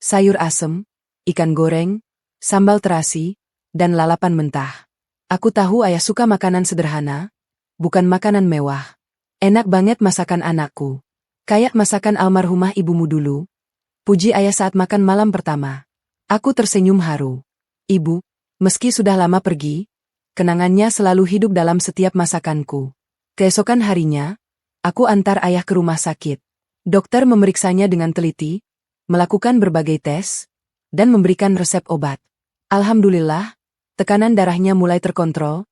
Sayur asem, ikan goreng, sambal terasi, dan lalapan mentah. Aku tahu ayah suka makanan sederhana, bukan makanan mewah. Enak banget masakan anakku. Kayak masakan almarhumah ibumu dulu. Puji ayah saat makan malam pertama. Aku tersenyum haru. Ibu, meski sudah lama pergi, kenangannya selalu hidup dalam setiap masakanku. Keesokan harinya, aku antar ayah ke rumah sakit. Dokter memeriksanya dengan teliti, melakukan berbagai tes, dan memberikan resep obat. Alhamdulillah, tekanan darahnya mulai terkontrol,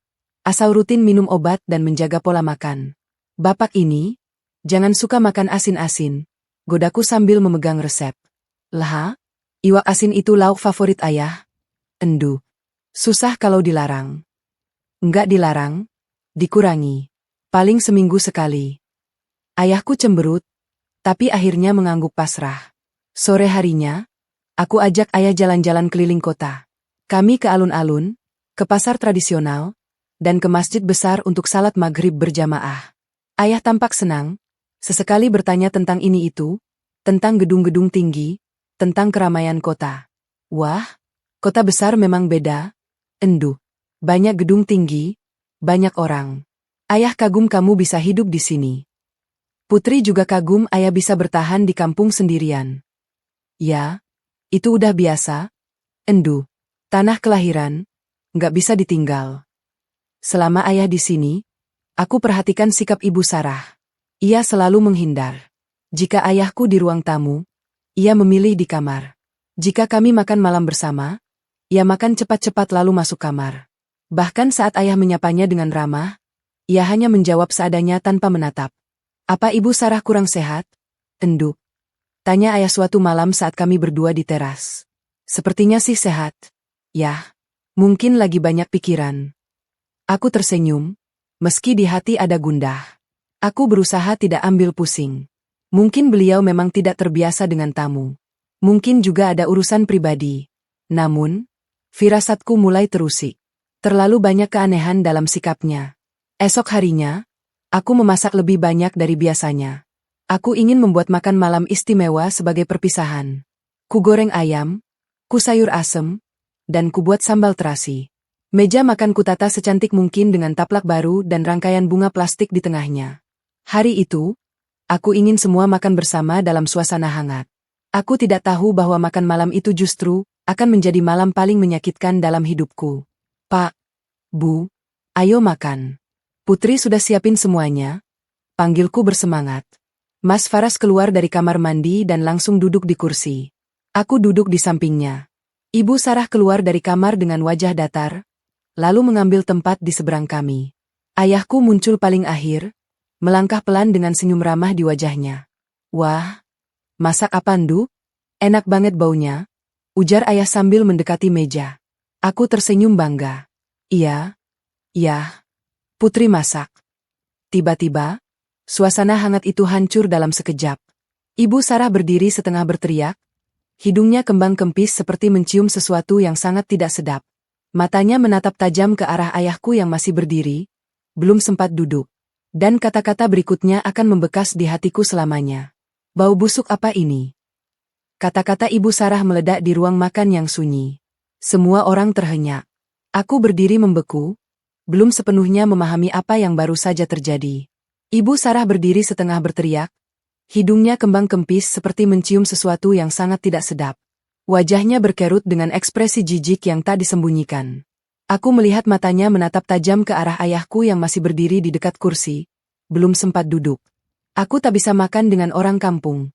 asal rutin minum obat dan menjaga pola makan. Bapak ini, jangan suka makan asin-asin, godaku sambil memegang resep. Lah, iwak asin itu lauk favorit ayah. Endu. Susah kalau dilarang. Enggak dilarang, dikurangi. Paling seminggu sekali. Ayahku cemberut, tapi akhirnya mengangguk pasrah. Sore harinya, aku ajak ayah jalan-jalan keliling kota. Kami ke alun-alun, ke pasar tradisional, dan ke masjid besar untuk salat maghrib berjamaah. Ayah tampak senang, sesekali bertanya tentang ini itu, tentang gedung-gedung tinggi, tentang keramaian kota. Wah, kota besar memang beda. Endu. Banyak gedung tinggi, banyak orang. Ayah kagum kamu bisa hidup di sini. Putri juga kagum ayah bisa bertahan di kampung sendirian. Ya, itu udah biasa. Endu. Tanah kelahiran, nggak bisa ditinggal. Selama ayah di sini, aku perhatikan sikap Ibu Sarah. Ia selalu menghindar. Jika ayahku di ruang tamu, ia memilih di kamar. Jika kami makan malam bersama, ia makan cepat-cepat lalu masuk kamar. Bahkan saat ayah menyapanya dengan ramah, ia hanya menjawab seadanya tanpa menatap. Apa Ibu Sarah kurang sehat? Endu. Tanya ayah suatu malam saat kami berdua di teras. Sepertinya sih sehat. Yah, mungkin lagi banyak pikiran. Aku tersenyum, meski di hati ada gundah. Aku berusaha tidak ambil pusing. Mungkin beliau memang tidak terbiasa dengan tamu. Mungkin juga ada urusan pribadi. Namun, firasatku mulai terusik. Terlalu banyak keanehan dalam sikapnya. Esok harinya, aku memasak lebih banyak dari biasanya. Aku ingin membuat makan malam istimewa sebagai perpisahan. Ku goreng ayam, ku sayur asem, dan ku buat sambal terasi. Meja makan ku tata secantik mungkin dengan taplak baru dan rangkaian bunga plastik di tengahnya. Hari itu, aku ingin semua makan bersama dalam suasana hangat. Aku tidak tahu bahwa makan malam itu justru akan menjadi malam paling menyakitkan dalam hidupku. Pak, Bu, ayo makan. Putri sudah siapin semuanya. Panggilku bersemangat. Mas Faras keluar dari kamar mandi dan langsung duduk di kursi. Aku duduk di sampingnya. Ibu Sarah keluar dari kamar dengan wajah datar, lalu mengambil tempat di seberang kami. Ayahku muncul paling akhir, melangkah pelan dengan senyum ramah di wajahnya. Wah, masak apa Ndu? Enak banget baunya, ujar ayah sambil mendekati meja. Aku tersenyum bangga. Iya, Putri masak. Tiba-tiba, suasana hangat itu hancur dalam sekejap. Ibu Sarah berdiri setengah berteriak, hidungnya kembang kempis seperti mencium sesuatu yang sangat tidak sedap. Matanya menatap tajam ke arah ayahku yang masih berdiri, belum sempat duduk. Dan kata-kata berikutnya akan membekas di hatiku selamanya. Bau busuk apa ini? Kata-kata Ibu Sarah meledak di ruang makan yang sunyi. Semua orang terhenyak. Aku berdiri membeku, belum sepenuhnya memahami apa yang baru saja terjadi. Ibu Sarah berdiri setengah berteriak, hidungnya kembang kempis seperti mencium sesuatu yang sangat tidak sedap. Wajahnya berkerut dengan ekspresi jijik yang tak disembunyikan. Aku melihat matanya menatap tajam ke arah ayahku yang masih berdiri di dekat kursi, belum sempat duduk. Aku tak bisa makan dengan orang kampung.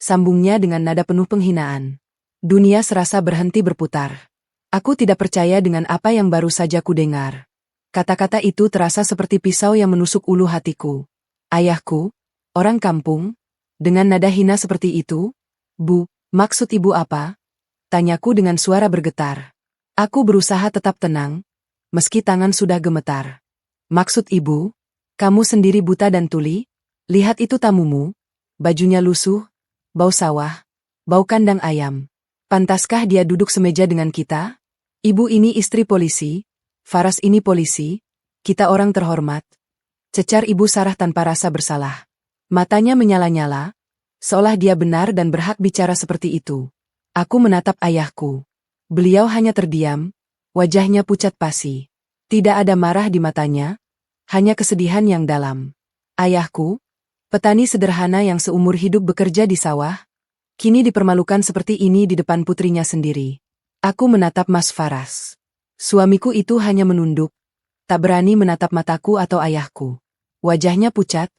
Sambungnya dengan nada penuh penghinaan. Dunia serasa berhenti berputar. Aku tidak percaya dengan apa yang baru saja kudengar. Kata-kata itu terasa seperti pisau yang menusuk ulu hatiku. Ayahku, orang kampung, dengan nada hina seperti itu? Bu, maksud ibu apa? Tanyaku dengan suara bergetar. Aku berusaha tetap tenang, meski tangan sudah gemetar. Maksud ibu, kamu sendiri buta dan tuli? Lihat itu tamumu, bajunya lusuh, bau sawah, bau kandang ayam. Pantaskah dia duduk semeja dengan kita? Ibu ini istri polisi, Faras ini polisi, kita orang terhormat. Cecar Ibu Sarah tanpa rasa bersalah. Matanya menyala-nyala, seolah dia benar dan berhak bicara seperti itu. Aku menatap ayahku. Beliau hanya terdiam, wajahnya pucat pasi. Tidak ada marah di matanya, hanya kesedihan yang dalam. Ayahku, Petani sederhana yang seumur hidup bekerja di sawah, kini dipermalukan seperti ini di depan putrinya sendiri. Aku menatap Mas Faras. Suamiku itu hanya menunduk, tak berani menatap mataku atau ayahku. Wajahnya pucat,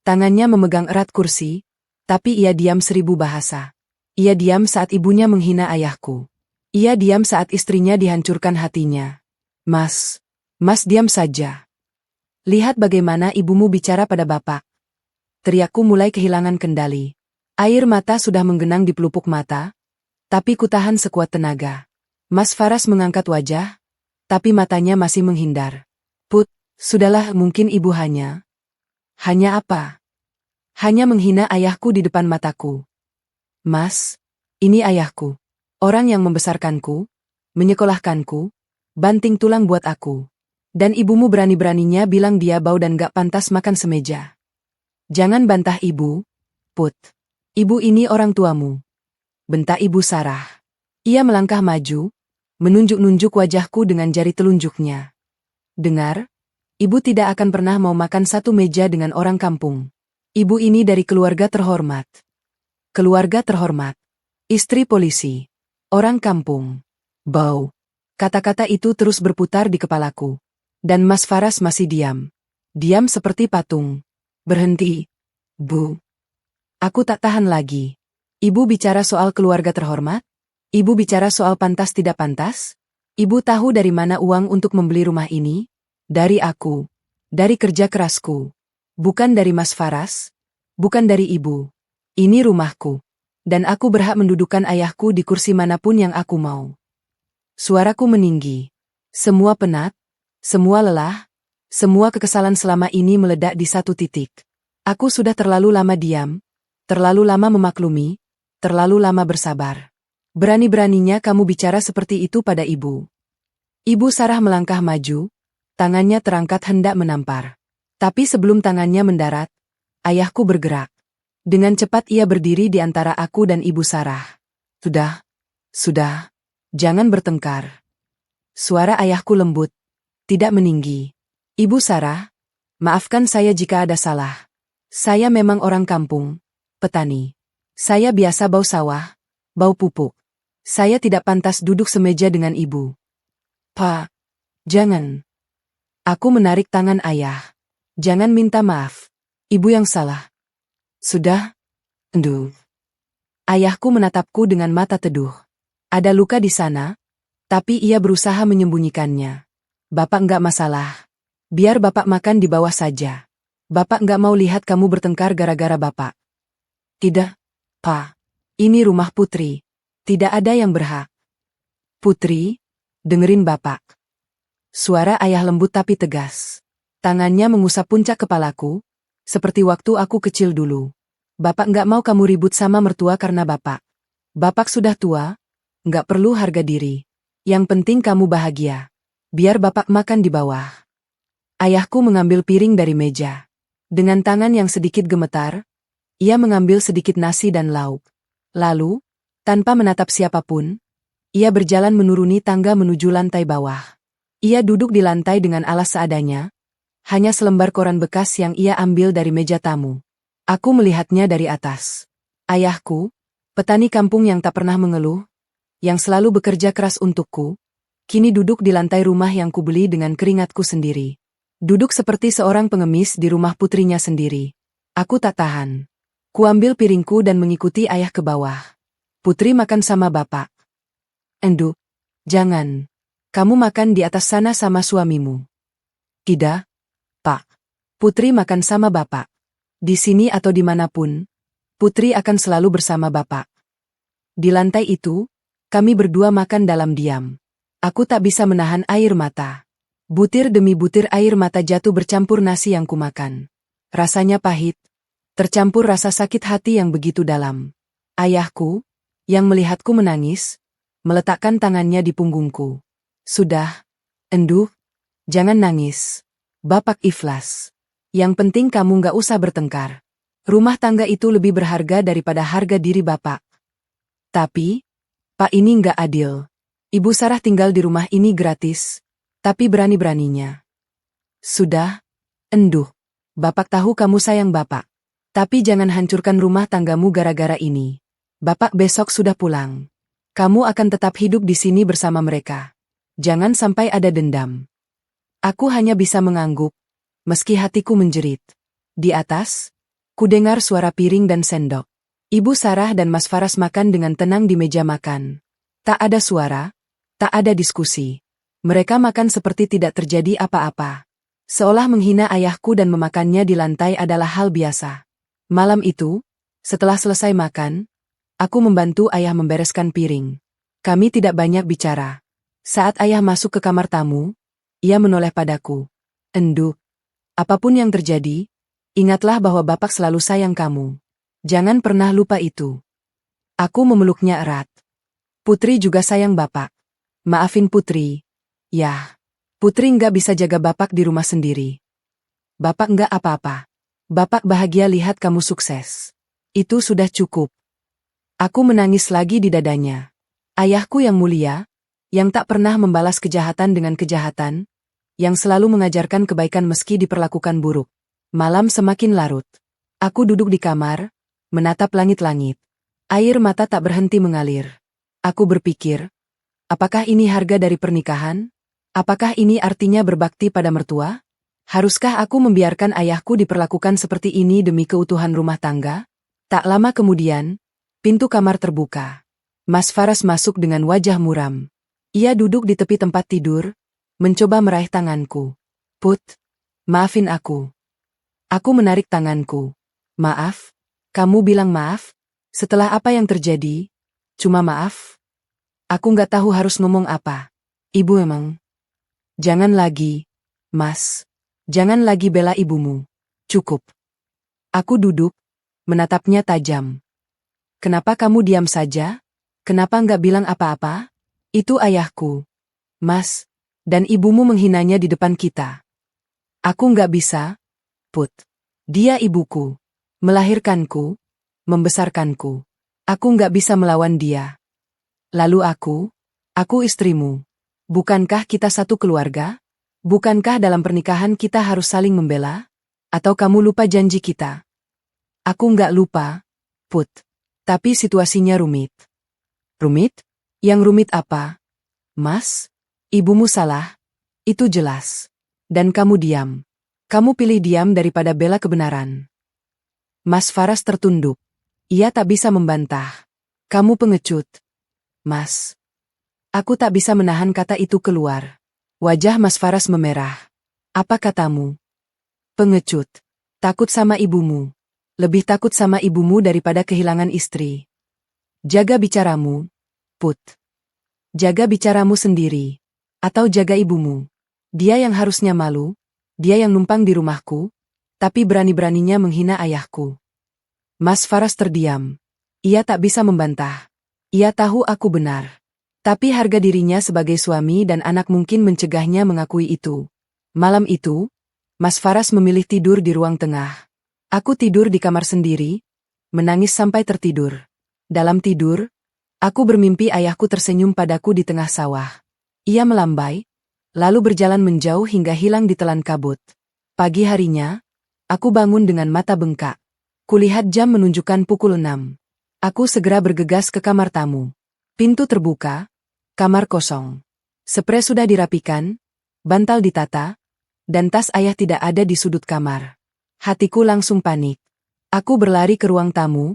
tangannya memegang erat kursi, tapi ia diam 1000 bahasa. Ia diam saat ibunya menghina ayahku. Ia diam saat istrinya dihancurkan hatinya. Mas diam saja. Lihat bagaimana ibumu bicara pada bapak. Teriakku mulai kehilangan kendali. Air mata sudah menggenang di pelupuk mata, tapi kutahan sekuat tenaga. Mas Faras mengangkat wajah, tapi matanya masih menghindar. Put, sudahlah, mungkin ibu hanya apa? Hanya menghina ayahku di depan mataku. Mas, ini ayahku. Orang yang membesarkanku, menyekolahkanku, banting tulang buat aku. Dan ibumu berani-beraninya bilang dia bau dan gak pantas makan semeja. Jangan bantah ibu, Put. Ibu ini orang tuamu. Bentak Ibu Sarah. Ia melangkah maju, menunjuk-nunjuk wajahku dengan jari telunjuknya. Dengar, ibu tidak akan pernah mau makan satu meja dengan orang kampung. Ibu ini dari keluarga terhormat. Keluarga terhormat. Istri polisi. Orang kampung. Bau. Kata-kata itu terus berputar di kepalaku. Dan Mas Faras masih diam. Diam seperti patung. Berhenti. Bu. Aku tak tahan lagi. Ibu bicara soal keluarga terhormat? Ibu bicara soal pantas tidak pantas? Ibu tahu dari mana uang untuk membeli rumah ini? Dari aku. Dari kerja kerasku. Bukan dari Mas Faras. Bukan dari ibu. Ini rumahku. Dan aku berhak mendudukan ayahku di kursi manapun yang aku mau. Suaraku meninggi. Semua penat, semua lelah, semua kekesalan selama ini meledak di satu titik. Aku sudah terlalu lama diam, terlalu lama memaklumi, terlalu lama bersabar. Berani-beraninya kamu bicara seperti itu pada ibu. Ibu Sarah melangkah maju, tangannya terangkat hendak menampar. Tapi sebelum tangannya mendarat, ayahku bergerak. Dengan cepat ia berdiri di antara aku dan Ibu Sarah. Sudah, jangan bertengkar. Suara ayahku lembut, tidak meninggi. Ibu Sarah, maafkan saya jika ada salah. Saya memang orang kampung, petani. Saya biasa bau sawah, bau pupuk. Saya tidak pantas duduk semeja dengan ibu. Pak, jangan. Aku menarik tangan ayah. Jangan minta maaf. Ibu yang salah. Sudah? Enduh. Ayahku menatapku dengan mata teduh. Ada luka di sana, tapi ia berusaha menyembunyikannya. Bapak enggak masalah. Biar bapak makan di bawah saja. Bapak enggak mau lihat kamu bertengkar gara-gara bapak. Tidak, Pak. Ini rumah Putri. Tidak ada yang berhak. Putri, dengerin bapak. Suara ayah lembut tapi tegas. Tangannya mengusap puncak kepalaku, seperti waktu aku kecil dulu. Bapak enggak mau kamu ribut sama mertua karena bapak. Bapak sudah tua, enggak perlu harga diri. Yang penting kamu bahagia. Biar bapak makan di bawah. Ayahku mengambil piring dari meja. Dengan tangan yang sedikit gemetar, ia mengambil sedikit nasi dan lauk. Lalu, tanpa menatap siapapun, ia berjalan menuruni tangga menuju lantai bawah. Ia duduk di lantai dengan alas seadanya, hanya selembar koran bekas yang ia ambil dari meja tamu. Aku melihatnya dari atas. Ayahku, petani kampung yang tak pernah mengeluh, yang selalu bekerja keras untukku, kini duduk di lantai rumah yang kubeli dengan keringatku sendiri. Duduk seperti seorang pengemis di rumah putrinya sendiri. Aku tak tahan. Kuambil piringku dan mengikuti ayah ke bawah. Putri makan sama bapak. Endu, jangan. Kamu makan di atas sana sama suamimu. Tidak, Pak. Putri makan sama bapak. Di sini atau dimanapun, Putri akan selalu bersama bapak. Di lantai itu, kami berdua makan dalam diam. Aku tak bisa menahan air mata. Butir demi butir air mata jatuh bercampur nasi yang kumakan. Rasanya pahit, tercampur rasa sakit hati yang begitu dalam. Ayahku, yang melihatku menangis, meletakkan tangannya di punggungku. Sudah, Endu, jangan nangis. Bapak ikhlas. Yang penting kamu nggak usah bertengkar. Rumah tangga itu lebih berharga daripada harga diri bapak. Tapi, Pak, ini nggak adil. Ibu Sarah tinggal di rumah ini gratis, tapi berani-beraninya. Sudah, Endu. Bapak tahu kamu sayang bapak. Tapi jangan hancurkan rumah tanggamu gara-gara ini. Bapak besok sudah pulang. Kamu akan tetap hidup di sini bersama mereka. Jangan sampai ada dendam. Aku hanya bisa mengangguk, meski hatiku menjerit. Di atas, kudengar suara piring dan sendok. Ibu Sarah dan Mas Faras makan dengan tenang di meja makan. Tak ada suara, tak ada diskusi. Mereka makan seperti tidak terjadi apa-apa. Seolah menghina ayahku dan memakannya di lantai adalah hal biasa. Malam itu, setelah selesai makan, aku membantu ayah membereskan piring. Kami tidak banyak bicara. Saat ayah masuk ke kamar tamu, ia menoleh padaku. Endu, apapun yang terjadi, ingatlah bahwa Bapak selalu sayang kamu. Jangan pernah lupa itu. Aku memeluknya erat. Putri juga sayang Bapak. Maafin Putri. Yah, Putri nggak bisa jaga Bapak di rumah sendiri. Bapak nggak apa-apa. Bapak bahagia lihat kamu sukses. Itu sudah cukup. Aku menangis lagi di dadanya. Ayahku yang mulia, yang tak pernah membalas kejahatan dengan kejahatan, yang selalu mengajarkan kebaikan meski diperlakukan buruk. Malam semakin larut. Aku duduk di kamar, menatap langit-langit. Air mata tak berhenti mengalir. Aku berpikir, apakah ini harga dari pernikahan? Apakah ini artinya berbakti pada mertua? Haruskah aku membiarkan ayahku diperlakukan seperti ini demi keutuhan rumah tangga? Tak lama kemudian, pintu kamar terbuka. Mas Faras masuk dengan wajah muram. Ia duduk di tepi tempat tidur, mencoba meraih tanganku. Put, maafin aku. Aku menarik tanganku. Maaf? Kamu bilang maaf? Setelah apa yang terjadi? Cuma maaf? Aku nggak tahu harus ngomong apa. Ibu emang. Jangan lagi, Mas. Jangan lagi bela ibumu. Cukup. Aku duduk, menatapnya tajam. Kenapa kamu diam saja? Kenapa nggak bilang apa-apa? Itu ayahku. Mas, dan ibumu menghinanya di depan kita. Aku nggak bisa, Put. Dia ibuku. Melahirkanku, membesarkanku. Aku nggak bisa melawan dia. Lalu aku istrimu. Bukankah kita satu keluarga? Bukankah dalam pernikahan kita harus saling membela? Atau kamu lupa janji kita? Aku nggak lupa, Put. Tapi situasinya rumit. Rumit? Yang rumit apa? Mas, ibumu salah. Itu jelas. Dan kamu diam. Kamu pilih diam daripada bela kebenaran. Mas Faras tertunduk. Ia tak bisa membantah. Kamu pengecut. Mas. Aku tak bisa menahan kata itu keluar. Wajah Mas Faras memerah. Apa katamu? Pengecut. Takut sama ibumu. Lebih takut sama ibumu daripada kehilangan istri. Jaga bicaramu, Put. Jaga bicaramu sendiri. Atau jaga ibumu. Dia yang harusnya malu. Dia yang numpang di rumahku. Tapi berani-beraninya menghina ayahku. Mas Faras terdiam. Ia tak bisa membantah. Ia tahu aku benar. Tapi harga dirinya sebagai suami dan anak mungkin mencegahnya mengakui itu. Malam itu, Mas Faras memilih tidur di ruang tengah. Aku tidur di kamar sendiri, menangis sampai tertidur. Dalam tidur, aku bermimpi ayahku tersenyum padaku di tengah sawah. Ia melambai, lalu berjalan menjauh hingga hilang di telan kabut. Pagi harinya, aku bangun dengan mata bengkak. Kulihat jam menunjukkan pukul 6. Aku segera bergegas ke kamar tamu. Pintu terbuka. Kamar kosong. Sprei sudah dirapikan, bantal ditata, dan tas ayah tidak ada di sudut kamar. Hatiku langsung panik. Aku berlari ke ruang tamu,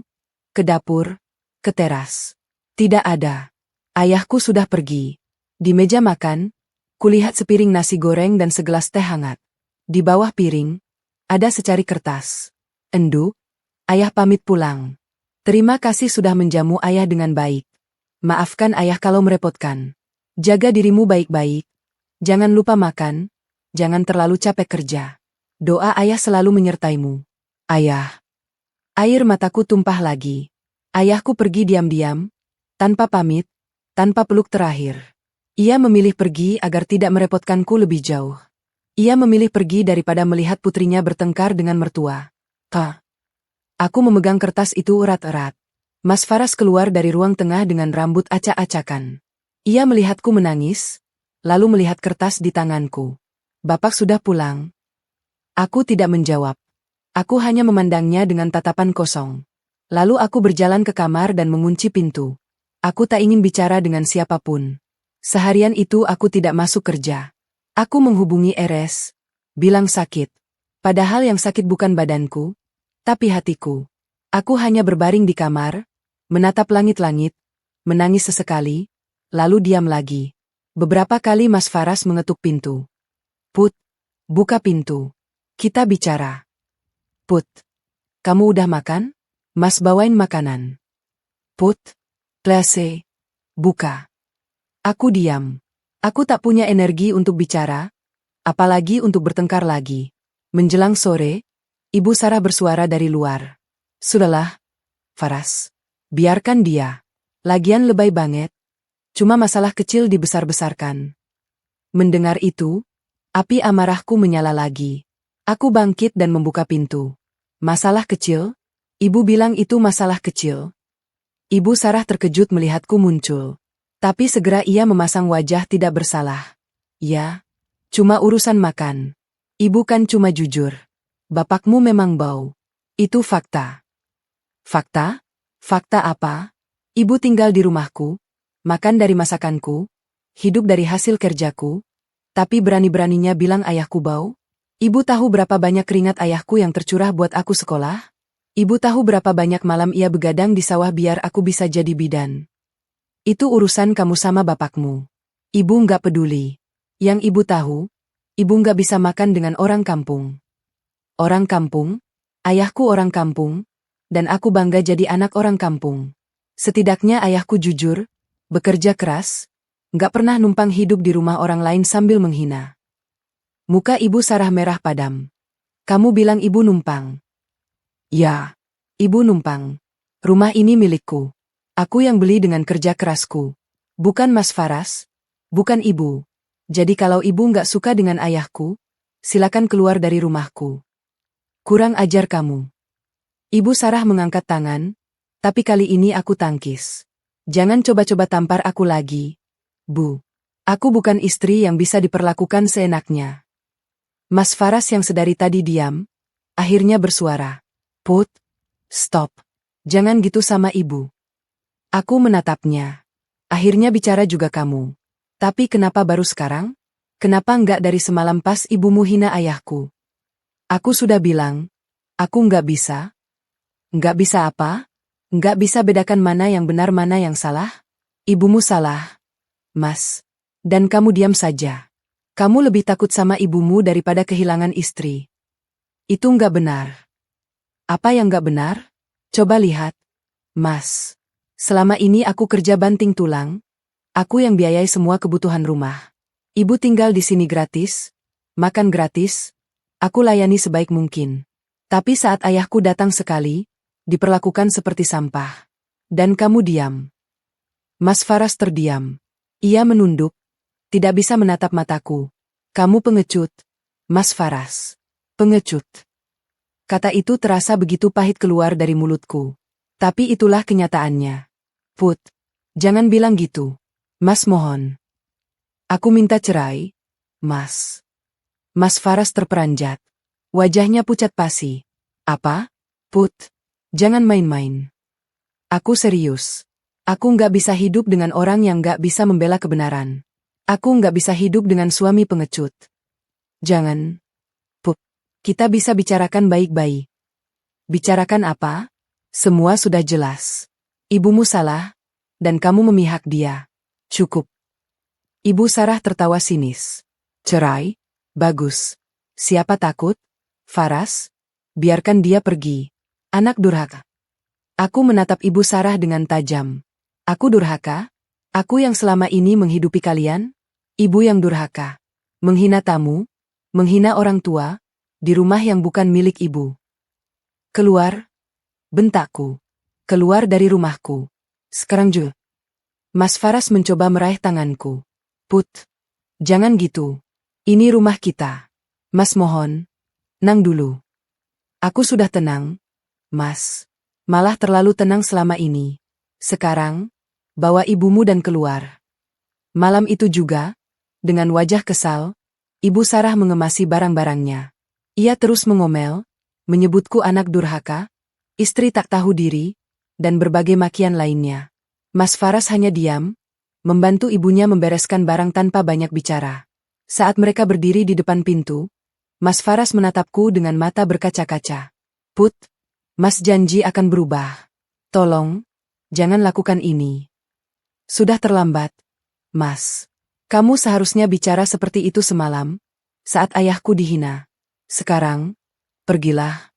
ke dapur, ke teras. Tidak ada. Ayahku sudah pergi. Di meja makan, kulihat sepiring nasi goreng dan segelas teh hangat. Di bawah piring, ada secari kertas. Endu, ayah pamit pulang. Terima kasih sudah menjamu ayah dengan baik. Maafkan ayah kalau merepotkan. Jaga dirimu baik-baik. Jangan lupa makan. Jangan terlalu capek kerja. Doa ayah selalu menyertaimu. Ayah. Air mataku tumpah lagi. Ayahku pergi diam-diam, tanpa pamit, tanpa peluk terakhir. Ia memilih pergi agar tidak merepotkanku lebih jauh. Ia memilih pergi daripada melihat putrinya bertengkar dengan mertua. Aku memegang kertas itu erat-erat. Mas Faras keluar dari ruang tengah dengan rambut acak-acakan. Ia melihatku menangis, lalu melihat kertas di tanganku. Bapak sudah pulang. Aku tidak menjawab. Aku hanya memandangnya dengan tatapan kosong. Lalu aku berjalan ke kamar dan mengunci pintu. Aku tak ingin bicara dengan siapapun. Seharian itu aku tidak masuk kerja. Aku menghubungi Eres, bilang sakit. Padahal yang sakit bukan badanku, tapi hatiku. Aku hanya berbaring di kamar, menatap langit-langit, menangis sesekali, lalu diam lagi. Beberapa kali Mas Faras mengetuk pintu. Put, buka pintu. Kita bicara. Put, kamu udah makan? Mas bawain makanan. Put, please, buka. Aku diam. Aku tak punya energi untuk bicara, apalagi untuk bertengkar lagi. Menjelang sore, Ibu Sarah bersuara dari luar. Sudahlah, Faras. Biarkan dia. Lagian lebay banget. Cuma masalah kecil dibesar-besarkan. Mendengar itu, api amarahku menyala lagi. Aku bangkit dan membuka pintu. Masalah kecil? Ibu bilang itu masalah kecil. Ibu Sarah terkejut melihatku muncul. Tapi segera ia memasang wajah tidak bersalah. Ya, cuma urusan makan. Ibu kan cuma jujur. Bapakmu memang bau. Itu fakta. Fakta? Fakta apa? Ibu tinggal di rumahku, makan dari masakanku, hidup dari hasil kerjaku, tapi berani-beraninya bilang ayahku bau? Ibu tahu berapa banyak keringat ayahku yang tercurah buat aku sekolah? Ibu tahu berapa banyak malam ia begadang di sawah biar aku bisa jadi bidan. Itu urusan kamu sama bapakmu. Ibu nggak peduli. Yang ibu tahu, ibu nggak bisa makan dengan orang kampung. Orang kampung? Ayahku orang kampung, dan aku bangga jadi anak orang kampung. Setidaknya ayahku jujur, bekerja keras, nggak pernah numpang hidup di rumah orang lain sambil menghina. Muka Ibu Sarah merah padam. Kamu bilang ibu numpang. Ya, ibu numpang. Rumah ini milikku. Aku yang beli dengan kerja kerasku. Bukan Mas Faras, bukan ibu. Jadi kalau ibu nggak suka dengan ayahku, silakan keluar dari rumahku. Kurang ajar kamu. Ibu Sarah mengangkat tangan, tapi kali ini aku tangkis. Jangan coba-coba tampar aku lagi, Bu. Aku bukan istri yang bisa diperlakukan seenaknya. Mas Faras yang sedari tadi diam, akhirnya bersuara. Put, stop. Jangan gitu sama ibu. Aku menatapnya. Akhirnya bicara juga kamu. Tapi kenapa baru sekarang? Kenapa nggak dari semalam pas ibumu hina ayahku? Aku sudah bilang, aku nggak bisa. Nggak bisa apa? Nggak bisa bedakan mana yang benar mana yang salah? Ibumu salah, Mas. Dan kamu diam saja. Kamu lebih takut sama ibumu daripada kehilangan istri. Itu nggak benar. Apa yang nggak benar? Coba lihat, Mas. Selama ini aku kerja banting tulang, aku yang biayai semua kebutuhan rumah. Ibu tinggal di sini gratis, makan gratis, aku layani sebaik mungkin. Tapi saat ayahku datang sekali, diperlakukan seperti sampah. Dan kamu diam. Mas Faras terdiam. Ia menunduk, tidak bisa menatap mataku. Kamu pengecut, Mas Faras. Pengecut. Kata itu terasa begitu pahit keluar dari mulutku. Tapi itulah kenyataannya. Put, jangan bilang gitu. Mas mohon. Aku minta cerai, Mas. Mas Faras terperanjat. Wajahnya pucat pasi. Apa? Put, jangan main-main. Aku serius. Aku nggak bisa hidup dengan orang yang nggak bisa membela kebenaran. Aku nggak bisa hidup dengan suami pengecut. Jangan. Put, kita bisa bicarakan baik-baik. Bicarakan apa? Semua sudah jelas. Ibumu salah, dan kamu memihak dia. Cukup. Ibu Sarah tertawa sinis. Cerai? Bagus. Siapa takut? Faras? Biarkan dia pergi. Anak durhaka. Aku menatap Ibu Sarah dengan tajam. Aku durhaka? Aku yang selama ini menghidupi kalian? Ibu yang durhaka. Menghina tamu, menghina orang tua, di rumah yang bukan milik ibu. Keluar, bentakku. Keluar dari rumahku. Sekarang juga. Mas Faras mencoba meraih tanganku. Put, jangan gitu. Ini rumah kita. Mas mohon, tenang dulu. Aku sudah tenang, Mas. Malah terlalu tenang selama ini. Sekarang, bawa ibumu dan keluar. Malam itu juga, dengan wajah kesal, Ibu Sarah mengemasi barang-barangnya. Ia terus mengomel, menyebutku anak durhaka, istri tak tahu diri, dan berbagai makian lainnya. Mas Faras hanya diam, membantu ibunya membereskan barang tanpa banyak bicara. Saat mereka berdiri di depan pintu, Mas Faras menatapku dengan mata berkaca-kaca. Put, Mas janji akan berubah. Tolong, jangan lakukan ini. Sudah terlambat, Mas. Kamu seharusnya bicara seperti itu semalam, saat ayahku dihina. Sekarang, pergilah.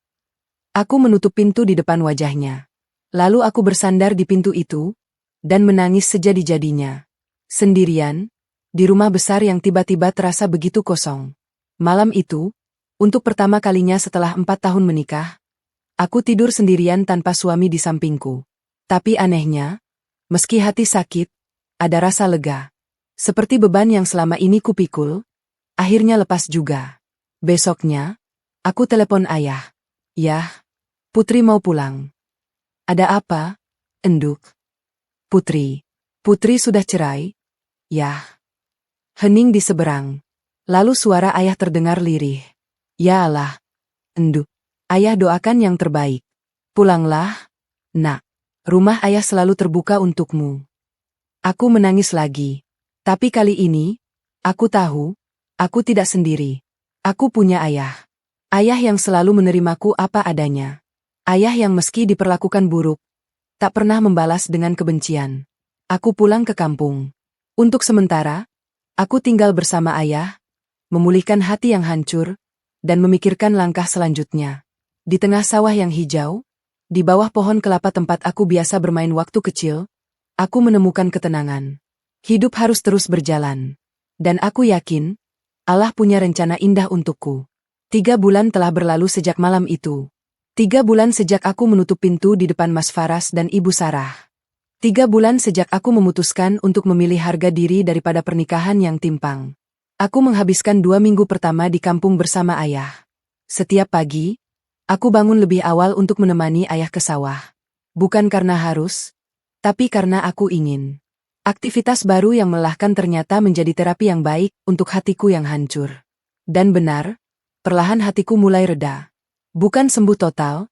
Aku menutup pintu di depan wajahnya. Lalu aku bersandar di pintu itu, dan menangis sejadi-jadinya. Sendirian, di rumah besar yang tiba-tiba terasa begitu kosong. Malam itu, untuk pertama kalinya setelah 4 tahun menikah, aku tidur sendirian tanpa suami di sampingku. Tapi anehnya, meski hati sakit, ada rasa lega. Seperti beban yang selama ini kupikul, akhirnya lepas juga. Besoknya, aku telepon ayah. Yah, Putri mau pulang. Ada apa, Enduk? Putri. Putri sudah cerai? Yah. Hening di seberang. Lalu suara ayah terdengar lirih. Ya Allah, Enduk. Ayah doakan yang terbaik. Pulanglah, nak. Rumah ayah selalu terbuka untukmu. Aku menangis lagi. Tapi kali ini, aku tahu, aku tidak sendiri. Aku punya ayah. Ayah yang selalu menerimaku apa adanya. Ayah yang meski diperlakukan buruk, tak pernah membalas dengan kebencian. Aku pulang ke kampung. Untuk sementara, aku tinggal bersama ayah, memulihkan hati yang hancur, dan memikirkan langkah selanjutnya. Di tengah sawah yang hijau, di bawah pohon kelapa tempat aku biasa bermain waktu kecil, aku menemukan ketenangan. Hidup harus terus berjalan. Dan aku yakin, Allah punya rencana indah untukku. 3 bulan telah berlalu sejak malam itu. 3 bulan sejak aku menutup pintu di depan Mas Faras dan Ibu Sarah. 3 bulan sejak aku memutuskan untuk memilih harga diri daripada pernikahan yang timpang. Aku menghabiskan 2 minggu pertama di kampung bersama ayah. Setiap pagi, aku bangun lebih awal untuk menemani ayah ke sawah. Bukan karena harus, tapi karena aku ingin. Aktivitas baru yang melelahkan ternyata menjadi terapi yang baik untuk hatiku yang hancur. Dan benar, perlahan hatiku mulai reda. Bukan sembuh total,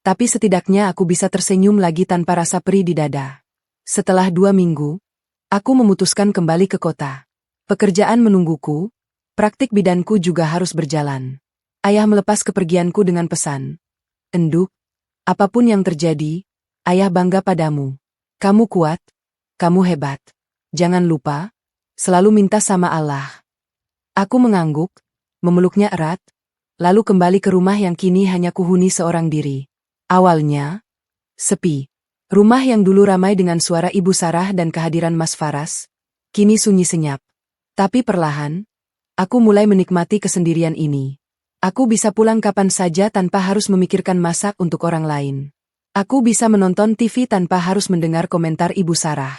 tapi setidaknya aku bisa tersenyum lagi tanpa rasa perih di dada. Setelah 2 minggu, aku memutuskan kembali ke kota. Pekerjaan menungguku, praktik bidanku juga harus berjalan. Ayah melepas kepergianku dengan pesan. Enduk, apapun yang terjadi, ayah bangga padamu. Kamu kuat, kamu hebat. Jangan lupa, selalu minta sama Allah. Aku mengangguk, memeluknya erat, lalu kembali ke rumah yang kini hanya kuhuni seorang diri. Awalnya, sepi. Rumah yang dulu ramai dengan suara Ibu Sarah dan kehadiran Mas Faras, kini sunyi senyap. Tapi perlahan, aku mulai menikmati kesendirian ini. Aku bisa pulang kapan saja tanpa harus memikirkan masak untuk orang lain. Aku bisa menonton TV tanpa harus mendengar komentar Ibu Sarah.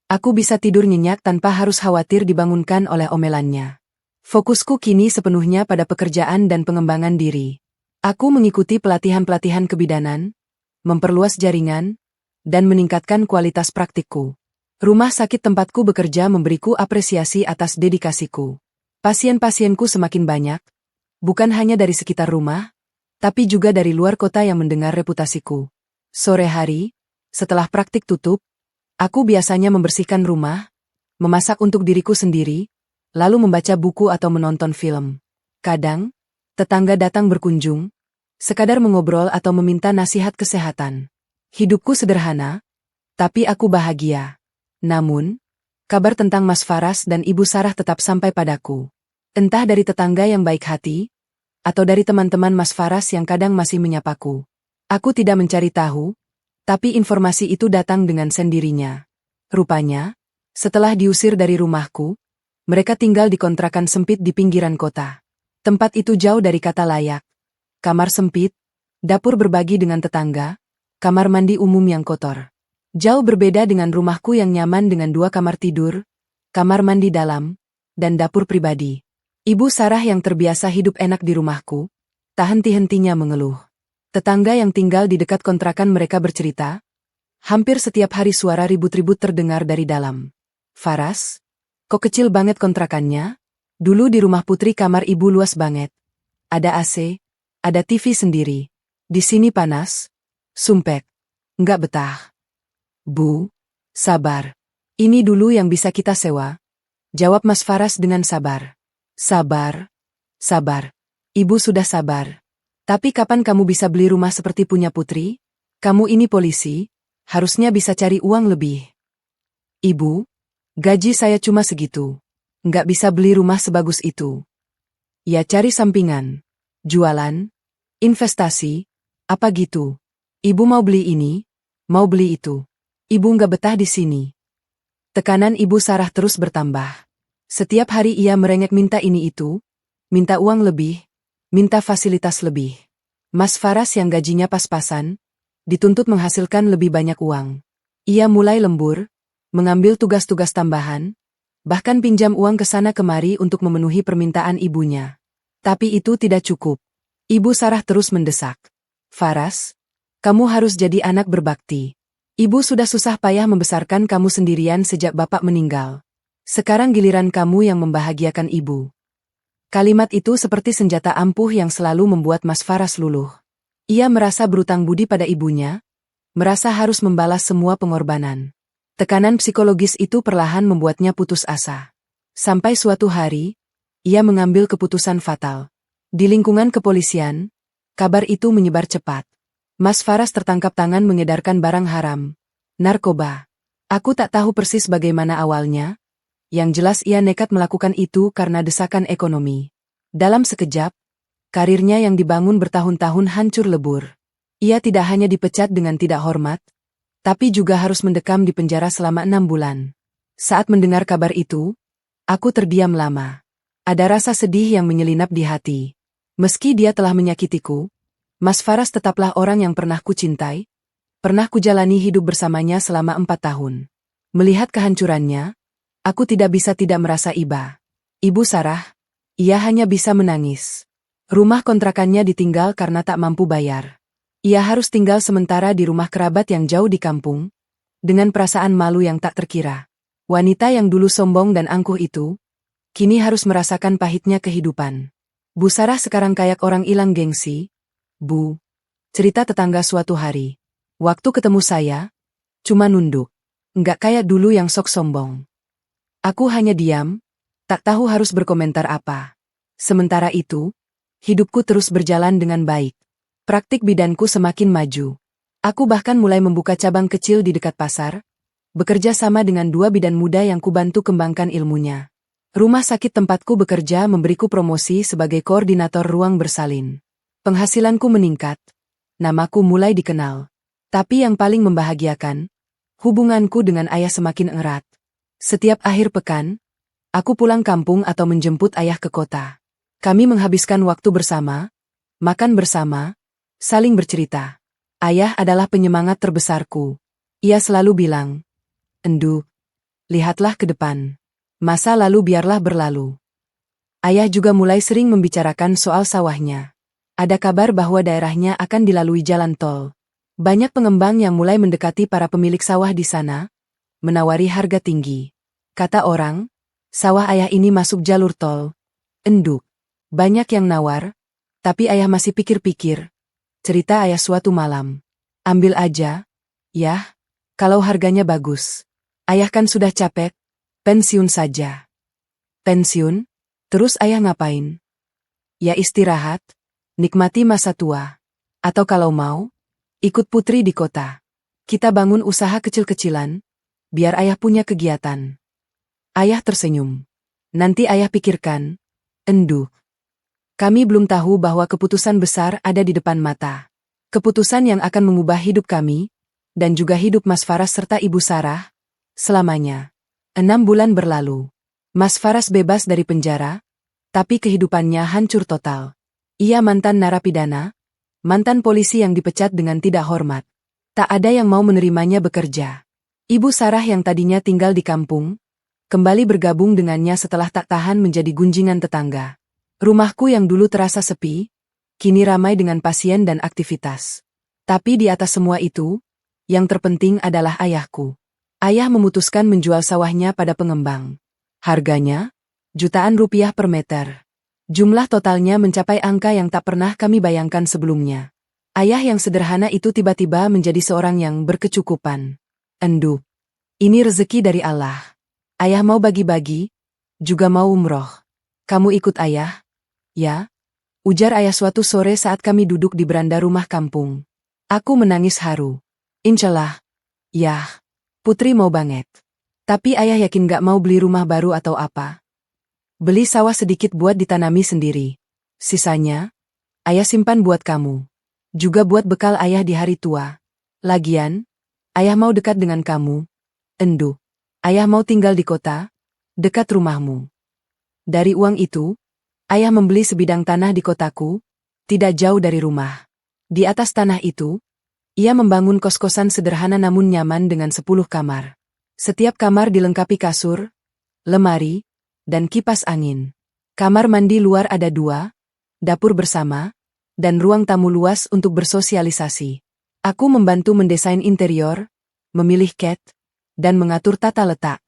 Aku bisa tidur nyenyak tanpa harus khawatir dibangunkan oleh omelannya. Fokusku kini sepenuhnya pada pekerjaan dan pengembangan diri. Aku mengikuti pelatihan-pelatihan kebidanan, memperluas jaringan, dan meningkatkan kualitas praktikku. Rumah sakit tempatku bekerja memberiku apresiasi atas dedikasiku. Pasien-pasienku semakin banyak, bukan hanya dari sekitar rumah, tapi juga dari luar kota yang mendengar reputasiku. Sore hari, setelah praktik tutup, aku biasanya membersihkan rumah, memasak untuk diriku sendiri, lalu membaca buku atau menonton film. Kadang, tetangga datang berkunjung, sekadar mengobrol atau meminta nasihat kesehatan. Hidupku sederhana, tapi aku bahagia. Namun, kabar tentang Mas Faras dan Ibu Sarah tetap sampai padaku. Entah dari tetangga yang baik hati, atau dari teman-teman Mas Faras yang kadang masih menyapaku. Aku tidak mencari tahu, tapi informasi itu datang dengan sendirinya. Rupanya, setelah diusir dari rumahku, mereka tinggal di kontrakan sempit di pinggiran kota. Tempat itu jauh dari kata layak. Kamar sempit, dapur berbagi dengan tetangga, kamar mandi umum yang kotor. Jauh berbeda dengan rumahku yang nyaman dengan 2 kamar tidur, kamar mandi dalam, dan dapur pribadi. Ibu Sarah yang terbiasa hidup enak di rumahku, tak henti-hentinya mengeluh. Tetangga yang tinggal di dekat kontrakan mereka bercerita, hampir setiap hari suara ribut-ribut terdengar dari dalam. Faras, kok kecil banget kontrakannya? Dulu di rumah Putri kamar ibu luas banget. Ada AC, ada TV sendiri. Di sini panas. Sumpek. Nggak betah. Bu, sabar. Ini dulu yang bisa kita sewa. Jawab Mas Faras dengan sabar. Sabar. Sabar. Ibu sudah sabar. Tapi kapan kamu bisa beli rumah seperti punya Putri? Kamu ini polisi, harusnya bisa cari uang lebih. Ibu, gaji saya cuma segitu. Nggak bisa beli rumah sebagus itu. Ya cari sampingan. Jualan, investasi, apa gitu. Ibu mau beli ini, mau beli itu. Ibu nggak betah di sini. Tekanan Ibu Sarah terus bertambah. Setiap hari ia merengek minta ini itu, minta uang lebih, minta fasilitas lebih. Mas Faras yang gajinya pas-pasan, dituntut menghasilkan lebih banyak uang. Ia mulai lembur, mengambil tugas-tugas tambahan, bahkan pinjam uang ke sana kemari untuk memenuhi permintaan ibunya. Tapi itu tidak cukup. Ibu Sarah terus mendesak. Faras, kamu harus jadi anak berbakti. Ibu sudah susah payah membesarkan kamu sendirian sejak bapak meninggal. Sekarang giliran kamu yang membahagiakan ibu. Kalimat itu seperti senjata ampuh yang selalu membuat Mas Faras luluh. Ia merasa berutang budi pada ibunya, merasa harus membalas semua pengorbanan. Tekanan psikologis itu perlahan membuatnya putus asa. Sampai suatu hari, ia mengambil keputusan fatal. Di lingkungan kepolisian, kabar itu menyebar cepat. Mas Faras tertangkap tangan mengedarkan barang haram, narkoba. Aku tak tahu persis bagaimana awalnya, yang jelas ia nekat melakukan itu karena desakan ekonomi. Dalam sekejap, karirnya yang dibangun bertahun-tahun hancur lebur. Ia tidak hanya dipecat dengan tidak hormat, tapi juga harus mendekam di penjara selama 6 bulan. Saat mendengar kabar itu, aku terdiam lama. Ada rasa sedih yang menyelinap di hati. Meski dia telah menyakitiku, Mas Faras tetaplah orang yang pernah kucintai, pernah kujalani hidup bersamanya selama 4 tahun. Melihat kehancurannya, aku tidak bisa tidak merasa iba. Ibu Sarah, ia hanya bisa menangis. Rumah kontrakannya ditinggal karena tak mampu bayar. Ia harus tinggal sementara di rumah kerabat yang jauh di kampung, dengan perasaan malu yang tak terkira. Wanita yang dulu sombong dan angkuh itu, kini harus merasakan pahitnya kehidupan. Bu Sarah sekarang kayak orang hilang gengsi. Bu, cerita tetangga suatu hari. Waktu ketemu saya, cuma nunduk. Nggak kayak dulu yang sok sombong. Aku hanya diam, tak tahu harus berkomentar apa. Sementara itu, hidupku terus berjalan dengan baik. Praktik bidanku semakin maju. Aku bahkan mulai membuka cabang kecil di dekat pasar, bekerja sama dengan 2 bidan muda yang kubantu kembangkan ilmunya. Rumah sakit tempatku bekerja memberiku promosi sebagai koordinator ruang bersalin. Penghasilanku meningkat, namaku mulai dikenal. Tapi yang paling membahagiakan, hubunganku dengan ayah semakin erat. Setiap akhir pekan, aku pulang kampung atau menjemput ayah ke kota. Kami menghabiskan waktu bersama, makan bersama, saling bercerita. Ayah adalah penyemangat terbesarku. Ia selalu bilang, "Endu, lihatlah ke depan. Masa lalu biarlah berlalu." Ayah juga mulai sering membicarakan soal sawahnya. Ada kabar bahwa daerahnya akan dilalui jalan tol. Banyak pengembang yang mulai mendekati para pemilik sawah di sana, menawari harga tinggi. Kata orang, sawah ayah ini masuk jalur tol. Endu, banyak yang nawar, tapi ayah masih pikir-pikir. Cerita ayah suatu malam. Ambil aja, yah, kalau harganya bagus. Ayah kan sudah capek, pensiun saja. Pensiun? Terus ayah ngapain? Ya istirahat, nikmati masa tua. Atau kalau mau, ikut Putri di kota. Kita bangun usaha kecil-kecilan, biar ayah punya kegiatan. Ayah tersenyum. Nanti ayah pikirkan. Endu. Kami belum tahu bahwa keputusan besar ada di depan mata. Keputusan yang akan mengubah hidup kami, dan juga hidup Mas Faras serta Ibu Sarah, selamanya. 6 bulan berlalu. Mas Faras bebas dari penjara, tapi kehidupannya hancur total. Ia mantan narapidana, mantan polisi yang dipecat dengan tidak hormat. Tak ada yang mau menerimanya bekerja. Ibu Sarah yang tadinya tinggal di kampung, kembali bergabung dengannya setelah tak tahan menjadi gunjingan tetangga. Rumahku yang dulu terasa sepi, kini ramai dengan pasien dan aktivitas. Tapi di atas semua itu, yang terpenting adalah ayahku. Ayah memutuskan menjual sawahnya pada pengembang. Harganya, jutaan rupiah per meter. Jumlah totalnya mencapai angka yang tak pernah kami bayangkan sebelumnya. Ayah yang sederhana itu tiba-tiba menjadi seorang yang berkecukupan. Endu. Ini rezeki dari Allah. Ayah mau bagi-bagi, juga mau umroh. Kamu ikut ayah? Ya, ujar ayah suatu sore saat kami duduk di beranda rumah kampung. Aku menangis haru. Insyaallah. Yah, Putri mau banget. Tapi ayah yakin gak mau beli rumah baru atau apa? Beli sawah sedikit buat ditanami sendiri. Sisanya, ayah simpan buat kamu. Juga buat bekal ayah di hari tua. Lagian, ayah mau dekat dengan kamu. Endu. Ayah mau tinggal di kota, dekat rumahmu. Dari uang itu, ayah membeli sebidang tanah di kotaku, tidak jauh dari rumah. Di atas tanah itu, ia membangun kos-kosan sederhana namun nyaman dengan 10 kamar. Setiap kamar dilengkapi kasur, lemari, dan kipas angin. Kamar mandi luar ada 2, dapur bersama, dan ruang tamu luas untuk bersosialisasi. Aku membantu mendesain interior, memilih cat, dan mengatur tata letak.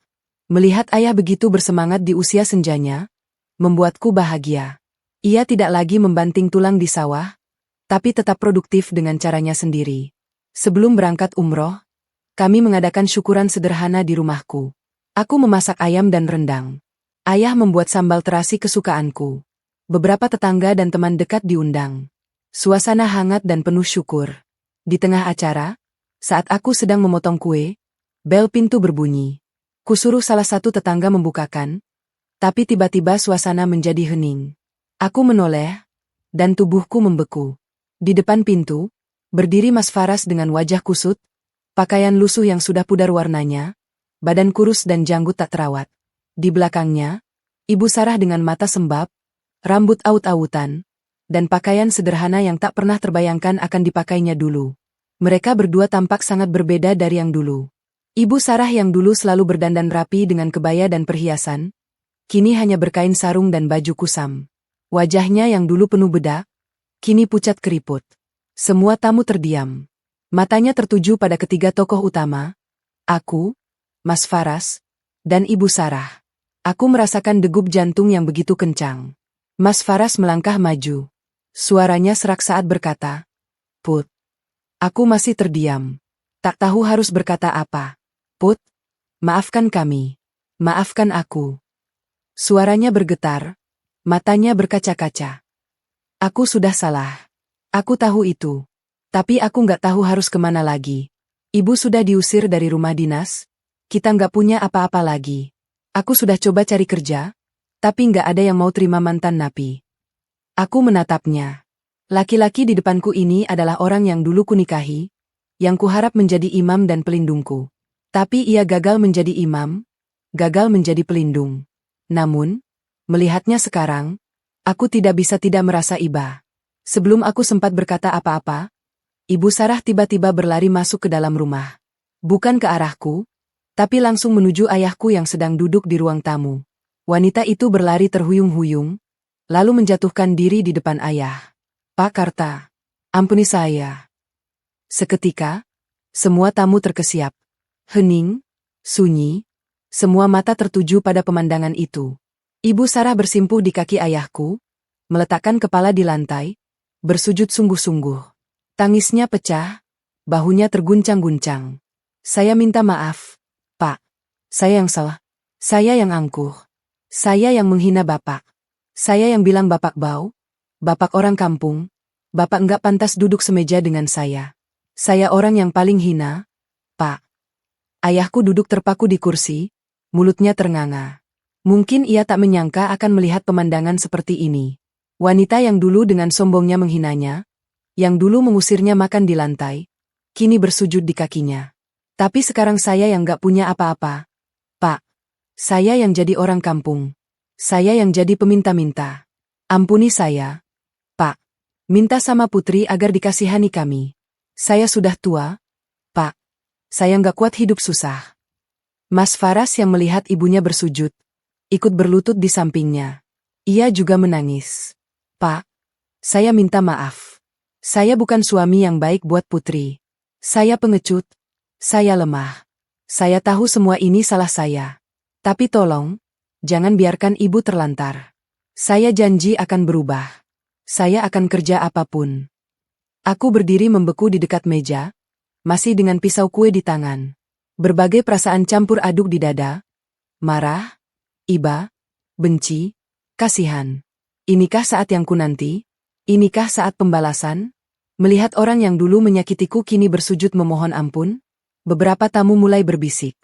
Melihat ayah begitu bersemangat di usia senjanya, membuatku bahagia. Ia tidak lagi membanting tulang di sawah, tapi tetap produktif dengan caranya sendiri. Sebelum berangkat umroh, kami mengadakan syukuran sederhana di rumahku. Aku memasak ayam dan rendang. Ayah membuat sambal terasi kesukaanku. Beberapa tetangga dan teman dekat diundang. Suasana hangat dan penuh syukur. Di tengah acara, saat aku sedang memotong kue, bel pintu berbunyi. Kusuruh salah satu tetangga membukakan, tapi tiba-tiba suasana menjadi hening. Aku menoleh, dan tubuhku membeku. Di depan pintu, berdiri Mas Faras dengan wajah kusut, pakaian lusuh yang sudah pudar warnanya, badan kurus dan janggut tak terawat. Di belakangnya, Ibu Sarah dengan mata sembab, rambut aut-autan, dan pakaian sederhana yang tak pernah terbayangkan akan dipakainya dulu. Mereka berdua tampak sangat berbeda dari yang dulu. Ibu Sarah yang dulu selalu berdandan rapi dengan kebaya dan perhiasan, kini hanya berkain sarung dan baju kusam. Wajahnya yang dulu penuh bedak, kini pucat keriput. Semua tamu terdiam. Matanya tertuju pada ketiga tokoh utama, aku, Mas Faras, dan Ibu Sarah. Aku merasakan degup jantung yang begitu kencang. Mas Faras melangkah maju. Suaranya serak saat berkata, "Put." Aku masih terdiam. Tak tahu harus berkata apa. "Put, maafkan kami. Maafkan aku." Suaranya bergetar, matanya berkaca-kaca. Aku sudah salah. Aku tahu itu. Tapi aku nggak tahu harus kemana lagi. Ibu sudah diusir dari rumah dinas, kita nggak punya apa-apa lagi. Aku sudah coba cari kerja, tapi nggak ada yang mau terima mantan napi. Aku menatapnya. Laki-laki di depanku ini adalah orang yang dulu kunikahi, yang kuharap menjadi imam dan pelindungku. Tapi ia gagal menjadi imam, gagal menjadi pelindung. Namun, melihatnya sekarang, aku tidak bisa tidak merasa iba. Sebelum aku sempat berkata apa-apa, Ibu Sarah tiba-tiba berlari masuk ke dalam rumah. Bukan ke arahku, tapi langsung menuju ayahku yang sedang duduk di ruang tamu. Wanita itu berlari terhuyung-huyung, lalu menjatuhkan diri di depan ayah. "Pak Karta, ampuni saya." Seketika, semua tamu terkesiap. Hening, sunyi, semua mata tertuju pada pemandangan itu. Ibu Sarah bersimpuh di kaki ayahku, meletakkan kepala di lantai, bersujud sungguh-sungguh. Tangisnya pecah, bahunya terguncang-guncang. "Saya minta maaf, Pak. Saya yang salah. Saya yang angkuh. Saya yang menghina Bapak. Saya yang bilang Bapak bau. Bapak orang kampung. Bapak nggak pantas duduk semeja dengan saya. Saya orang yang paling hina, Pak." Ayahku duduk terpaku di kursi, mulutnya ternganga. Mungkin ia tak menyangka akan melihat pemandangan seperti ini. Wanita yang dulu dengan sombongnya menghinanya, yang dulu mengusirnya makan di lantai, kini bersujud di kakinya. Tapi sekarang saya yang gak punya apa-apa. Pak, saya yang jadi orang kampung. Saya yang jadi peminta-minta. Ampuni saya, Pak. Minta sama Putri agar dikasihani kami. Saya sudah tua, Pak. Saya gak kuat hidup susah. Mas Faras yang melihat ibunya bersujud, ikut berlutut di sampingnya. Ia juga menangis. "Pak, saya minta maaf. Saya bukan suami yang baik buat Putri. Saya pengecut. Saya lemah. Saya tahu semua ini salah saya. Tapi tolong, jangan biarkan ibu terlantar. Saya janji akan berubah. Saya akan kerja apapun." Aku berdiri membeku di dekat meja, masih dengan pisau kue di tangan. Berbagai perasaan campur aduk di dada. Marah, iba, benci, kasihan. Inikah saat yang kunanti? Inikah saat pembalasan? Melihat orang yang dulu menyakitiku kini bersujud memohon ampun, beberapa tamu mulai berbisik.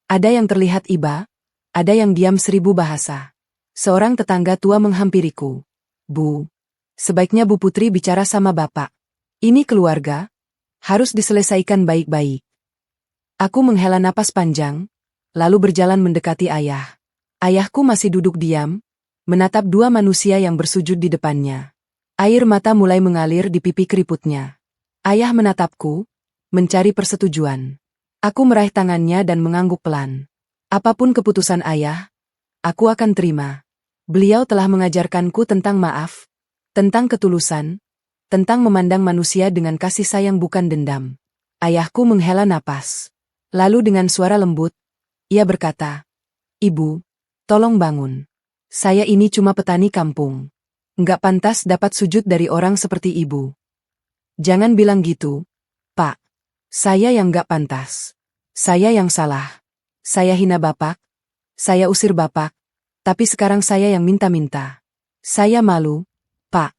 Ada yang terlihat iba, ada yang diam 1000 bahasa. Seorang tetangga tua menghampiriku. Bu, sebaiknya Bu Putri bicara sama Bapak. Ini keluarga, harus diselesaikan baik-baik. Aku menghela napas panjang, lalu berjalan mendekati ayah. Ayahku masih duduk diam, menatap dua manusia yang bersujud di depannya. Air mata mulai mengalir di pipi keriputnya. Ayah menatapku, mencari persetujuan. Aku meraih tangannya dan mengangguk pelan. Apapun keputusan ayah, aku akan terima. Beliau telah mengajarkanku tentang maaf, tentang ketulusan, tentang memandang manusia dengan kasih sayang bukan dendam. Ayahku menghela napas. Lalu dengan suara lembut, ia berkata, "Ibu, tolong bangun. Saya ini cuma petani kampung. Nggak pantas dapat sujud dari orang seperti ibu." "Jangan bilang gitu, Pak. Saya yang nggak pantas. Saya yang salah. Saya hina Bapak. Saya usir Bapak. Tapi sekarang saya yang minta-minta. Saya malu, Pak.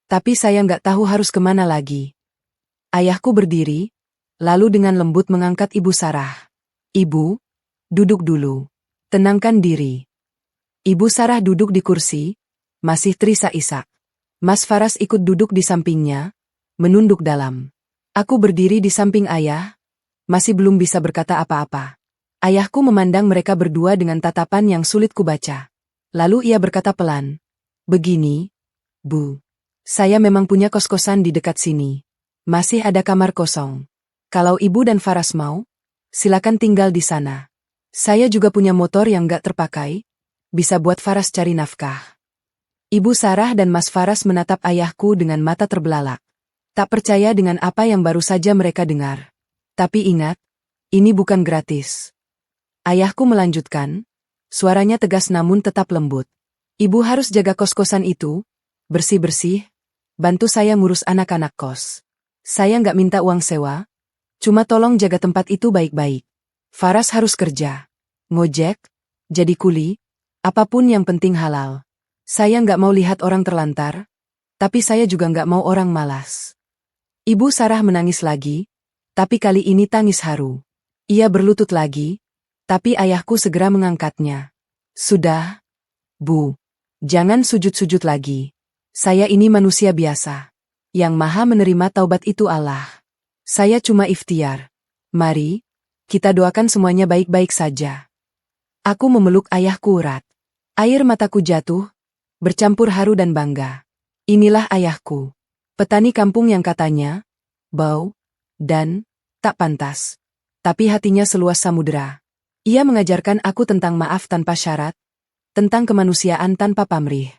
Tapi saya nggak tahu harus kemana lagi." Ayahku berdiri, lalu dengan lembut mengangkat Ibu Sarah. "Ibu, duduk dulu. Tenangkan diri." Ibu Sarah duduk di kursi, masih terisak-isak. Mas Faras ikut duduk di sampingnya, menunduk dalam. Aku berdiri di samping ayah, masih belum bisa berkata apa-apa. Ayahku memandang mereka berdua dengan tatapan yang sulit kubaca. Lalu ia berkata pelan, "Begini, Bu. Saya memang punya kos-kosan di dekat sini. Masih ada kamar kosong. Kalau Ibu dan Faras mau, silakan tinggal di sana. Saya juga punya motor yang gak terpakai, bisa buat Faras cari nafkah." Ibu Sarah dan Mas Faras menatap ayahku dengan mata terbelalak. Tak percaya dengan apa yang baru saja mereka dengar. Tapi ingat, ini bukan gratis. Ayahku melanjutkan, suaranya tegas namun tetap lembut. "Ibu harus jaga kos-kosan itu, bersih-bersih, bantu saya ngurus anak-anak kos. Saya nggak minta uang sewa, cuma tolong jaga tempat itu baik-baik. Faras harus kerja, ngojek, jadi kuli, apapun yang penting halal. Saya nggak mau lihat orang terlantar, tapi saya juga nggak mau orang malas." Ibu Sarah menangis lagi, tapi kali ini tangis haru. Ia berlutut lagi, tapi ayahku segera mengangkatnya. "Sudah, Bu. Jangan sujud-sujud lagi. Saya ini manusia biasa. Yang maha menerima taubat itu Allah. Saya cuma ikhtiar. Mari, kita doakan semuanya baik-baik saja." Aku memeluk ayahku erat. Air mataku jatuh, bercampur haru dan bangga. Inilah ayahku. Petani kampung yang katanya, bau, dan tak pantas. Tapi hatinya seluas samudera. Ia mengajarkan aku tentang maaf tanpa syarat, tentang kemanusiaan tanpa pamrih.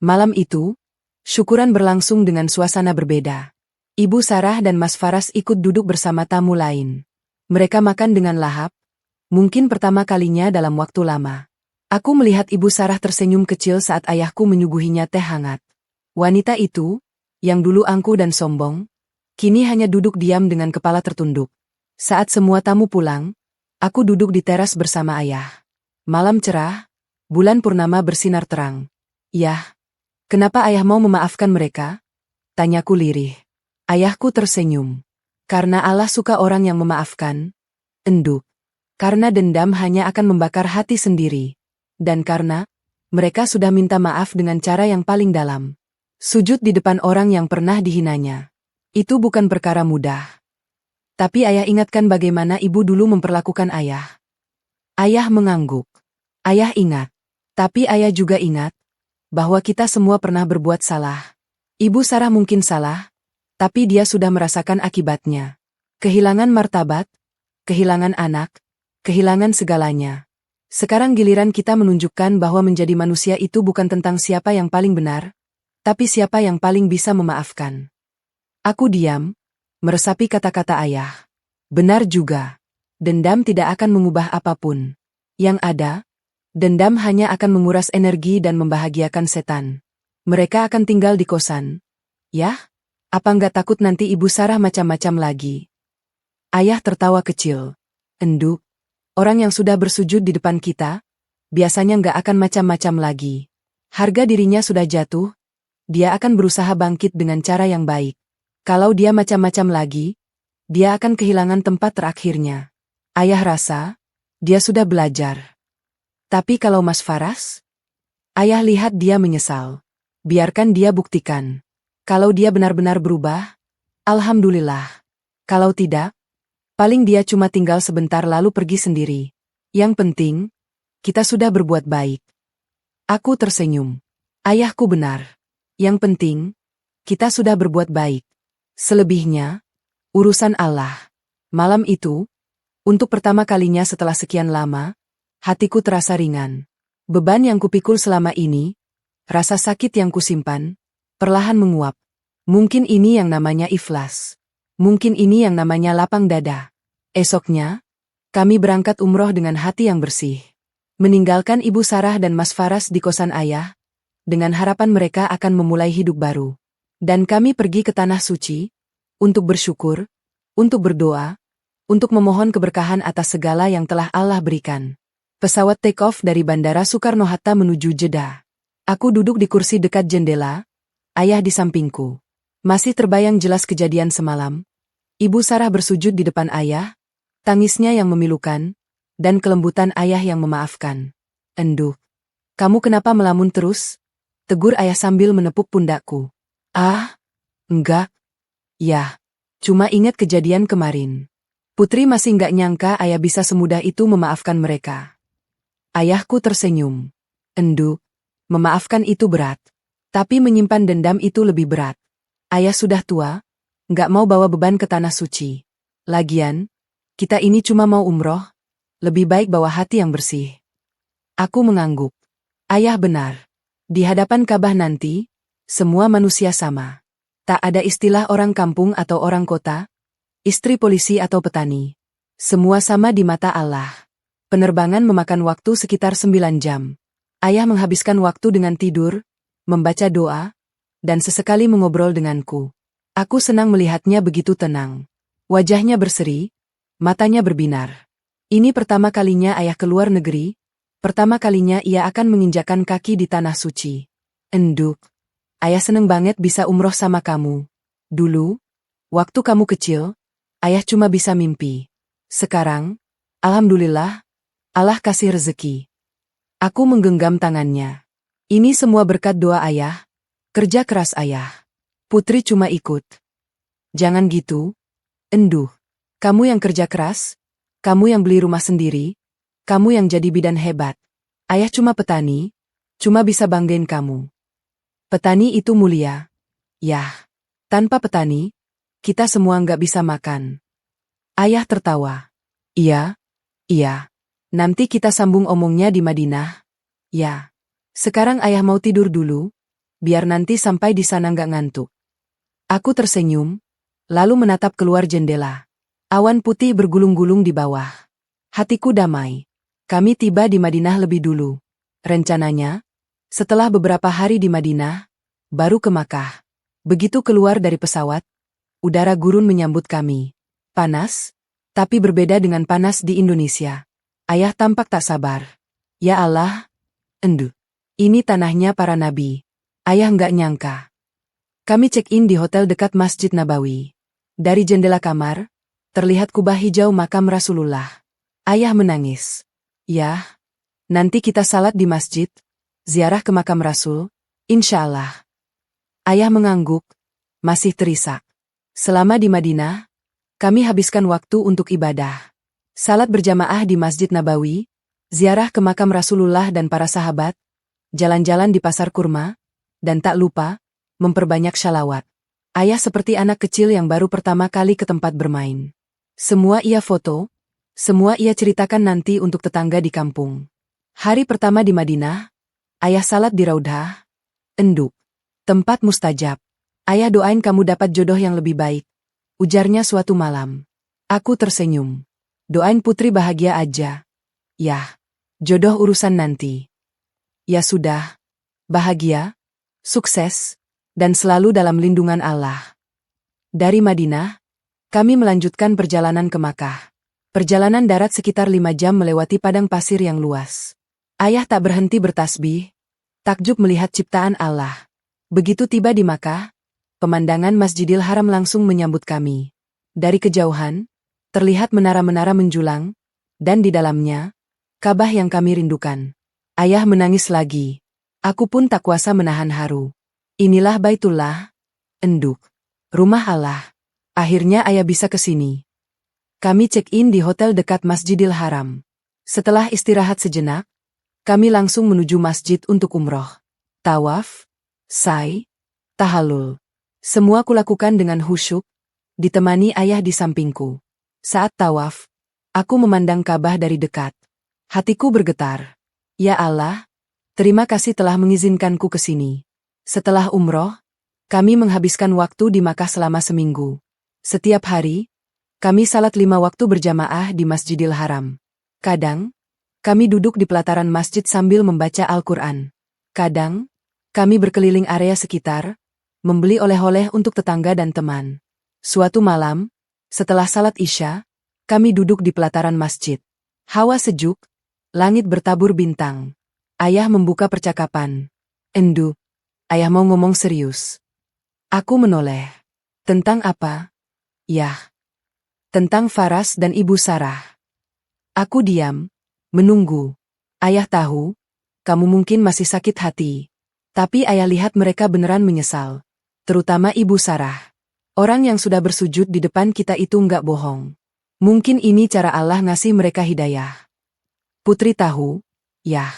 Malam itu, syukuran berlangsung dengan suasana berbeda. Ibu Sarah dan Mas Faras ikut duduk bersama tamu lain. Mereka makan dengan lahap, mungkin pertama kalinya dalam waktu lama. Aku melihat Ibu Sarah tersenyum kecil saat ayahku menyuguhinya teh hangat. Wanita itu, yang dulu angkuh dan sombong, kini hanya duduk diam dengan kepala tertunduk. Saat semua tamu pulang, aku duduk di teras bersama ayah. Malam cerah, bulan purnama bersinar terang. "Yah, kenapa ayah mau memaafkan mereka?" tanyaku lirih. Ayahku tersenyum. "Karena Allah suka orang yang memaafkan." Enduk. "Karena dendam hanya akan membakar hati sendiri. Dan karena mereka sudah minta maaf dengan cara yang paling dalam. Sujud di depan orang yang pernah dihinanya. Itu bukan perkara mudah." Tapi ayah ingatkan bagaimana ibu dulu memperlakukan ayah. Ayah mengangguk. Ayah ingat. Tapi ayah juga ingat bahwa kita semua pernah berbuat salah. Ibu Sarah mungkin salah, tapi dia sudah merasakan akibatnya. Kehilangan martabat, kehilangan anak, kehilangan segalanya. Sekarang giliran kita menunjukkan bahwa menjadi manusia itu bukan tentang siapa yang paling benar, tapi siapa yang paling bisa memaafkan. Aku diam, meresapi kata-kata ayah. Benar juga. Dendam tidak akan mengubah apapun. Yang ada, dendam hanya akan menguras energi dan membahagiakan setan. Mereka akan tinggal di kosan. Yah, Apa nggak takut nanti Ibu Sarah macam-macam lagi? Ayah tertawa kecil. Enduk, orang yang sudah bersujud di depan kita, biasanya nggak akan macam-macam lagi. Harga dirinya sudah jatuh, dia akan berusaha bangkit dengan cara yang baik. Kalau dia macam-macam lagi, dia akan kehilangan tempat terakhirnya. Ayah rasa, dia sudah belajar. Tapi kalau Mas Faras? Ayah lihat dia menyesal. Biarkan dia buktikan. Kalau dia benar-benar berubah, alhamdulillah. Kalau tidak, paling dia cuma tinggal sebentar lalu pergi sendiri. Yang penting, kita sudah berbuat baik. Aku tersenyum. Ayahku benar. Yang penting, kita sudah berbuat baik. Selebihnya, urusan Allah. Malam itu, untuk pertama kalinya setelah sekian lama, hatiku terasa ringan. Beban yang kupikul selama ini, rasa sakit yang kusimpan, perlahan menguap. Mungkin ini yang namanya ikhlas. Mungkin ini yang namanya lapang dada. Esoknya, kami berangkat umroh dengan hati yang bersih. Meninggalkan Ibu Sarah dan Mas Faras di kosan ayah, dengan harapan mereka akan memulai hidup baru. Dan kami pergi ke Tanah Suci, untuk bersyukur, untuk berdoa, untuk memohon keberkahan atas segala yang telah Allah berikan. Pesawat take-off dari Bandara Soekarno-Hatta menuju Jeddah. Aku duduk di kursi dekat jendela, ayah di sampingku. Masih terbayang jelas kejadian semalam. Ibu Sarah bersujud di depan ayah, tangisnya yang memilukan, dan kelembutan ayah yang memaafkan. Enduk, kamu kenapa melamun terus? Tegur ayah sambil menepuk pundakku. Ah, enggak. Ya, cuma ingat kejadian kemarin. Putri masih nggak nyangka ayah bisa semudah itu memaafkan mereka. Ayahku tersenyum. Enduk, memaafkan itu berat. Tapi menyimpan dendam itu lebih berat. Ayah sudah tua, nggak mau bawa beban ke Tanah Suci. Lagian, kita ini cuma mau umroh, lebih baik bawa hati yang bersih. Aku mengangguk. Ayah benar. Di hadapan Ka'bah nanti, semua manusia sama. Tak ada istilah orang kampung atau orang kota, istri polisi atau petani. Semua sama di mata Allah. Penerbangan memakan waktu sekitar 9 jam. Ayah menghabiskan waktu dengan tidur, membaca doa, dan sesekali mengobrol denganku. Aku senang melihatnya begitu tenang. Wajahnya berseri, matanya berbinar. Ini pertama kalinya ayah keluar negeri, pertama kalinya ia akan menginjakkan kaki di Tanah Suci. Enduk, ayah seneng banget bisa umroh sama kamu. Dulu, waktu kamu kecil, ayah cuma bisa mimpi. Sekarang, alhamdulillah, Allah kasih rezeki. Aku menggenggam tangannya. Ini semua berkat doa ayah, kerja keras ayah. Putri cuma ikut. Jangan gitu. Enduh, kamu yang kerja keras, kamu yang beli rumah sendiri, kamu yang jadi bidan hebat. Ayah cuma petani, cuma bisa banggain kamu. Petani itu mulia. Yah, tanpa petani, kita semua nggak bisa makan. Ayah tertawa. Iya, iya. Nanti kita sambung omongnya di Madinah. Ya. Sekarang ayah mau tidur dulu, biar nanti sampai di sana nggak ngantuk. Aku tersenyum, lalu menatap keluar jendela. Awan putih bergulung-gulung di bawah. Hatiku damai. Kami tiba di Madinah lebih dulu. Rencananya, setelah beberapa hari di Madinah, baru ke Makkah. Begitu keluar dari pesawat, udara gurun menyambut kami. Panas, tapi berbeda dengan panas di Indonesia. Ayah tampak tak sabar. Ya Allah, Endu, ini tanahnya para nabi. Ayah nggak nyangka. Kami check-in di hotel dekat Masjid Nabawi. Dari jendela kamar, terlihat kubah hijau makam Rasulullah. Ayah menangis. Ya, nanti kita salat di masjid, ziarah ke makam Rasul, insya Allah. Ayah mengangguk, masih terisak. Selama di Madinah, kami habiskan waktu untuk ibadah. Salat berjamaah di Masjid Nabawi, ziarah ke makam Rasulullah dan para sahabat, jalan-jalan di pasar kurma, dan tak lupa, memperbanyak shalawat. Ayah seperti anak kecil yang baru pertama kali ke tempat bermain. Semua ia foto, semua ia ceritakan nanti untuk tetangga di kampung. Hari pertama di Madinah, ayah salat di Raudhah, Enduk, tempat mustajab. Ayah doain kamu dapat jodoh yang lebih baik, ujarnya suatu malam. Aku tersenyum. Doain putri bahagia aja. Yah, jodoh urusan nanti. Ya sudah, bahagia, sukses, dan selalu dalam lindungan Allah. Dari Madinah, kami melanjutkan perjalanan ke Makkah. Perjalanan darat sekitar 5 jam melewati padang pasir yang luas. Ayah tak berhenti bertasbih, takjub melihat ciptaan Allah. Begitu tiba di Makkah, pemandangan Masjidil Haram langsung menyambut kami. Dari kejauhan, terlihat menara-menara menjulang, dan di dalamnya, Ka'bah yang kami rindukan. Ayah menangis lagi. Aku pun tak kuasa menahan haru. Inilah Baitullah, enduk. Rumah Allah. Akhirnya ayah bisa ke sini. Kami check-in di hotel dekat Masjidil Haram. Setelah istirahat sejenak, kami langsung menuju masjid untuk umroh. Tawaf, sa'i, tahallul. Semua kulakukan dengan khusyuk, ditemani ayah di sampingku. Saat tawaf, aku memandang Ka'bah dari dekat. Hatiku bergetar. Ya Allah, terima kasih telah mengizinkanku ke sini. Setelah umroh, kami menghabiskan waktu di Makkah selama seminggu. Setiap hari, kami salat 5 waktu berjamaah di Masjidil Haram. Kadang, kami duduk di pelataran masjid sambil membaca Al-Quran. Kadang, kami berkeliling area sekitar, membeli oleh-oleh untuk tetangga dan teman. Suatu malam, setelah salat Isya, kami duduk di pelataran masjid. Hawa sejuk, langit bertabur bintang. Ayah membuka percakapan. Endu, ayah mau ngomong serius. Aku menoleh. Tentang apa? Yah. Tentang Faras dan Ibu Sarah. Aku diam, menunggu. Ayah tahu, kamu mungkin masih sakit hati. Tapi ayah lihat mereka beneran menyesal. Terutama Ibu Sarah. Orang yang sudah bersujud di depan kita itu nggak bohong. Mungkin ini cara Allah ngasih mereka hidayah. Putri tahu, yah.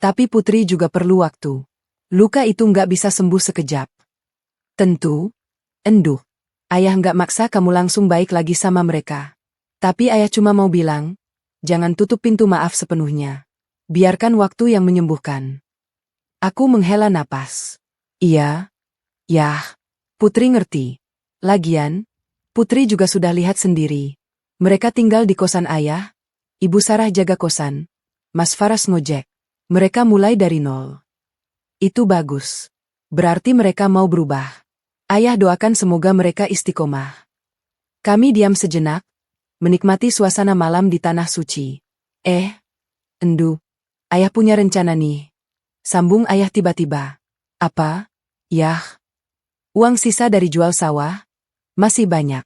Tapi Putri juga perlu waktu. Luka itu nggak bisa sembuh sekejap. Tentu, enduh. Ayah nggak maksa kamu langsung baik lagi sama mereka. Tapi ayah cuma mau bilang, jangan tutup pintu maaf sepenuhnya. Biarkan waktu yang menyembuhkan. Aku menghela napas. Iya, yah. Putri ngerti. Lagian, Putri juga sudah lihat sendiri. Mereka tinggal di kosan ayah, Ibu Sarah jaga kosan, Mas Faras ngojek. Mereka mulai dari nol. Itu bagus. Berarti mereka mau berubah. Ayah doakan semoga mereka istiqomah. Kami diam sejenak, menikmati suasana malam di tanah suci. Endu, ayah punya rencana nih. Sambung ayah tiba-tiba. Apa? Yah. Uang sisa dari jual sawah, masih banyak.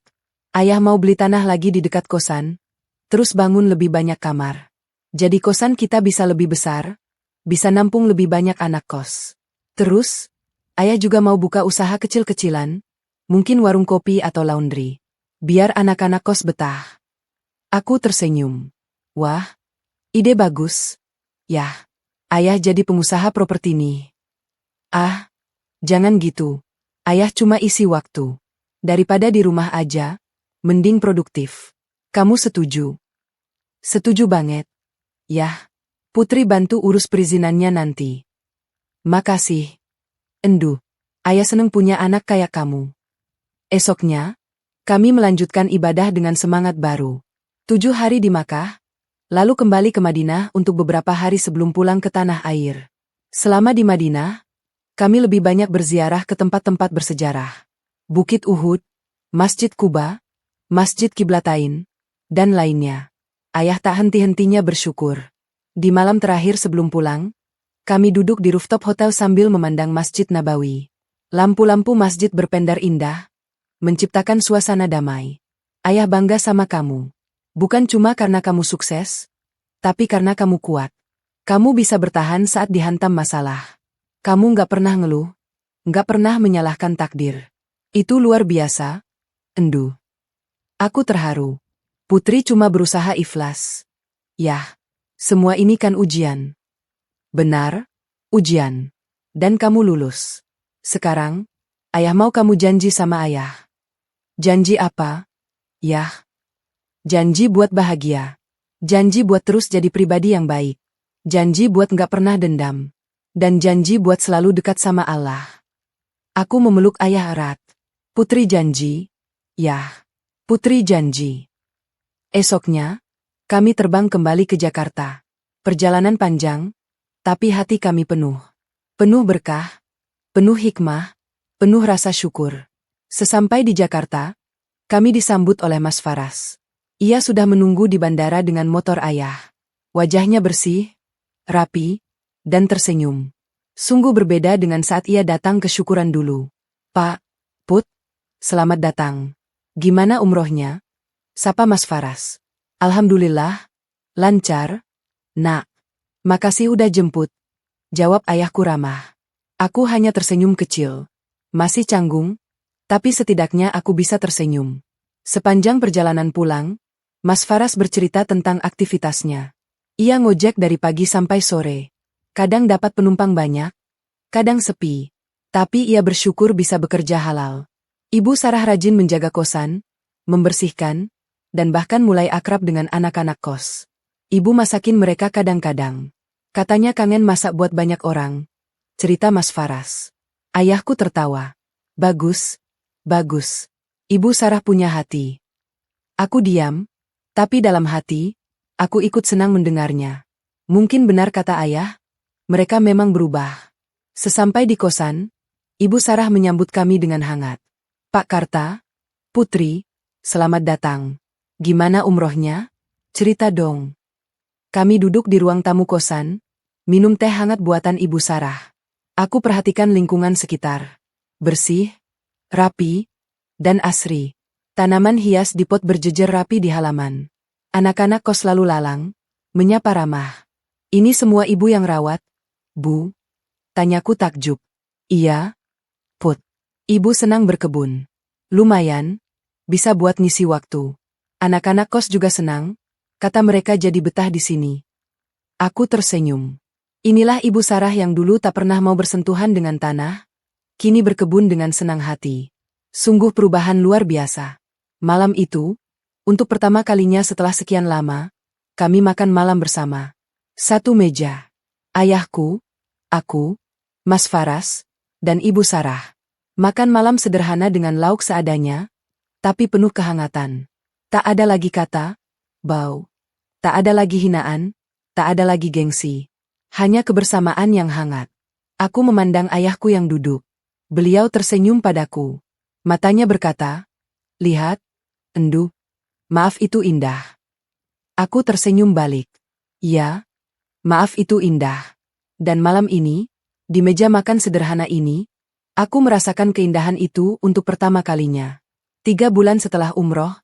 Ayah mau beli tanah lagi di dekat kosan, terus bangun lebih banyak kamar. Jadi kosan kita bisa lebih besar, bisa nampung lebih banyak anak kos. Terus, ayah juga mau buka usaha kecil-kecilan, mungkin warung kopi atau laundry. Biar anak-anak kos betah. Aku tersenyum. Wah, ide bagus. Yah, ayah jadi pengusaha properti nih. Ah, jangan gitu. Ayah cuma isi waktu. Daripada di rumah aja, mending produktif. Kamu setuju? Setuju banget. Yah, Putri bantu urus perizinannya nanti. Makasih. Endu, ayah seneng punya anak kayak kamu. Esoknya, kami melanjutkan ibadah dengan semangat baru. 7 hari di Makkah, lalu kembali ke Madinah untuk beberapa hari sebelum pulang ke tanah air. Selama di Madinah, kami lebih banyak berziarah ke tempat-tempat bersejarah. Bukit Uhud, Masjid Quba, Masjid Qiblatain, dan lainnya. Ayah tak henti-hentinya bersyukur. Di malam terakhir sebelum pulang, kami duduk di rooftop hotel sambil memandang Masjid Nabawi. Lampu-lampu masjid berpendar indah, menciptakan suasana damai. Ayah bangga sama kamu. Bukan cuma karena kamu sukses, tapi karena kamu kuat. Kamu bisa bertahan saat dihantam masalah. Kamu nggak pernah ngeluh, nggak pernah menyalahkan takdir. Itu luar biasa, Endu. Aku terharu. Putri cuma berusaha ikhlas. Yah, semua ini kan ujian. Benar, ujian. Dan kamu lulus. Sekarang, ayah mau kamu janji sama ayah. Janji apa? Yah. Janji buat bahagia. Janji buat terus jadi pribadi yang baik. Janji buat nggak pernah dendam. Dan janji buat selalu dekat sama Allah. Aku memeluk ayah erat. Putri janji. Yah. Putri janji. Esoknya, kami terbang kembali ke Jakarta. Perjalanan panjang, tapi hati kami penuh. Penuh berkah, penuh hikmah, penuh rasa syukur. Sesampai di Jakarta, kami disambut oleh Mas Faras. Ia sudah menunggu di bandara dengan motor ayah. Wajahnya bersih, rapi, dan tersenyum. Sungguh berbeda dengan saat ia datang ke syukuran dulu. "Pak, Put, selamat datang. Gimana umrohnya?" Sapa Mas Faras. "Alhamdulillah, lancar, Nak. Makasih udah jemput," jawab ayahku ramah. Aku hanya tersenyum kecil. Masih canggung, tapi setidaknya aku bisa tersenyum. Sepanjang perjalanan pulang, Mas Faras bercerita tentang aktivitasnya. Ia ngojek dari pagi sampai sore. Kadang dapat penumpang banyak, kadang sepi. Tapi ia bersyukur bisa bekerja halal. Ibu Sarah rajin menjaga kosan, membersihkan, dan bahkan mulai akrab dengan anak-anak kos. Ibu masakin mereka kadang-kadang. Katanya kangen masak buat banyak orang. Cerita Mas Faras. Ayahku tertawa. Bagus, bagus. Ibu Sarah punya hati. Aku diam, tapi dalam hati, aku ikut senang mendengarnya. Mungkin benar kata ayah, mereka memang berubah. Sesampai di kosan, Ibu Sarah menyambut kami dengan hangat. "Pak Karta, Putri, selamat datang. Gimana umrohnya? Cerita dong." Kami duduk di ruang tamu kosan, minum teh hangat buatan Ibu Sarah. Aku perhatikan lingkungan sekitar. Bersih, rapi, dan asri. Tanaman hias di pot berjejer rapi di halaman. Anak-anak kos lalu lalang, menyapa ramah. "Ini semua ibu yang rawat, Bu?" Tanyaku takjub. "Iya, Put. Ibu senang berkebun. Lumayan, bisa buat ngisi waktu. Anak-anak kos juga senang, kata mereka jadi betah di sini." Aku tersenyum. Inilah Ibu Sarah yang dulu tak pernah mau bersentuhan dengan tanah, kini berkebun dengan senang hati. Sungguh perubahan luar biasa. Malam itu, untuk pertama kalinya setelah sekian lama, kami makan malam bersama. Satu meja. Ayahku, aku, Mas Faras, dan Ibu Sarah. Makan malam sederhana dengan lauk seadanya, tapi penuh kehangatan. Tak ada lagi kata, bau. Tak ada lagi hinaan, tak ada lagi gengsi. Hanya kebersamaan yang hangat. Aku memandang ayahku yang duduk. Beliau tersenyum padaku. Matanya berkata, "Lihat, Endu, maaf itu indah." Aku tersenyum balik. "Ya, maaf itu indah." Dan malam ini, di meja makan sederhana ini, aku merasakan keindahan itu untuk pertama kalinya. 3 bulan setelah umroh,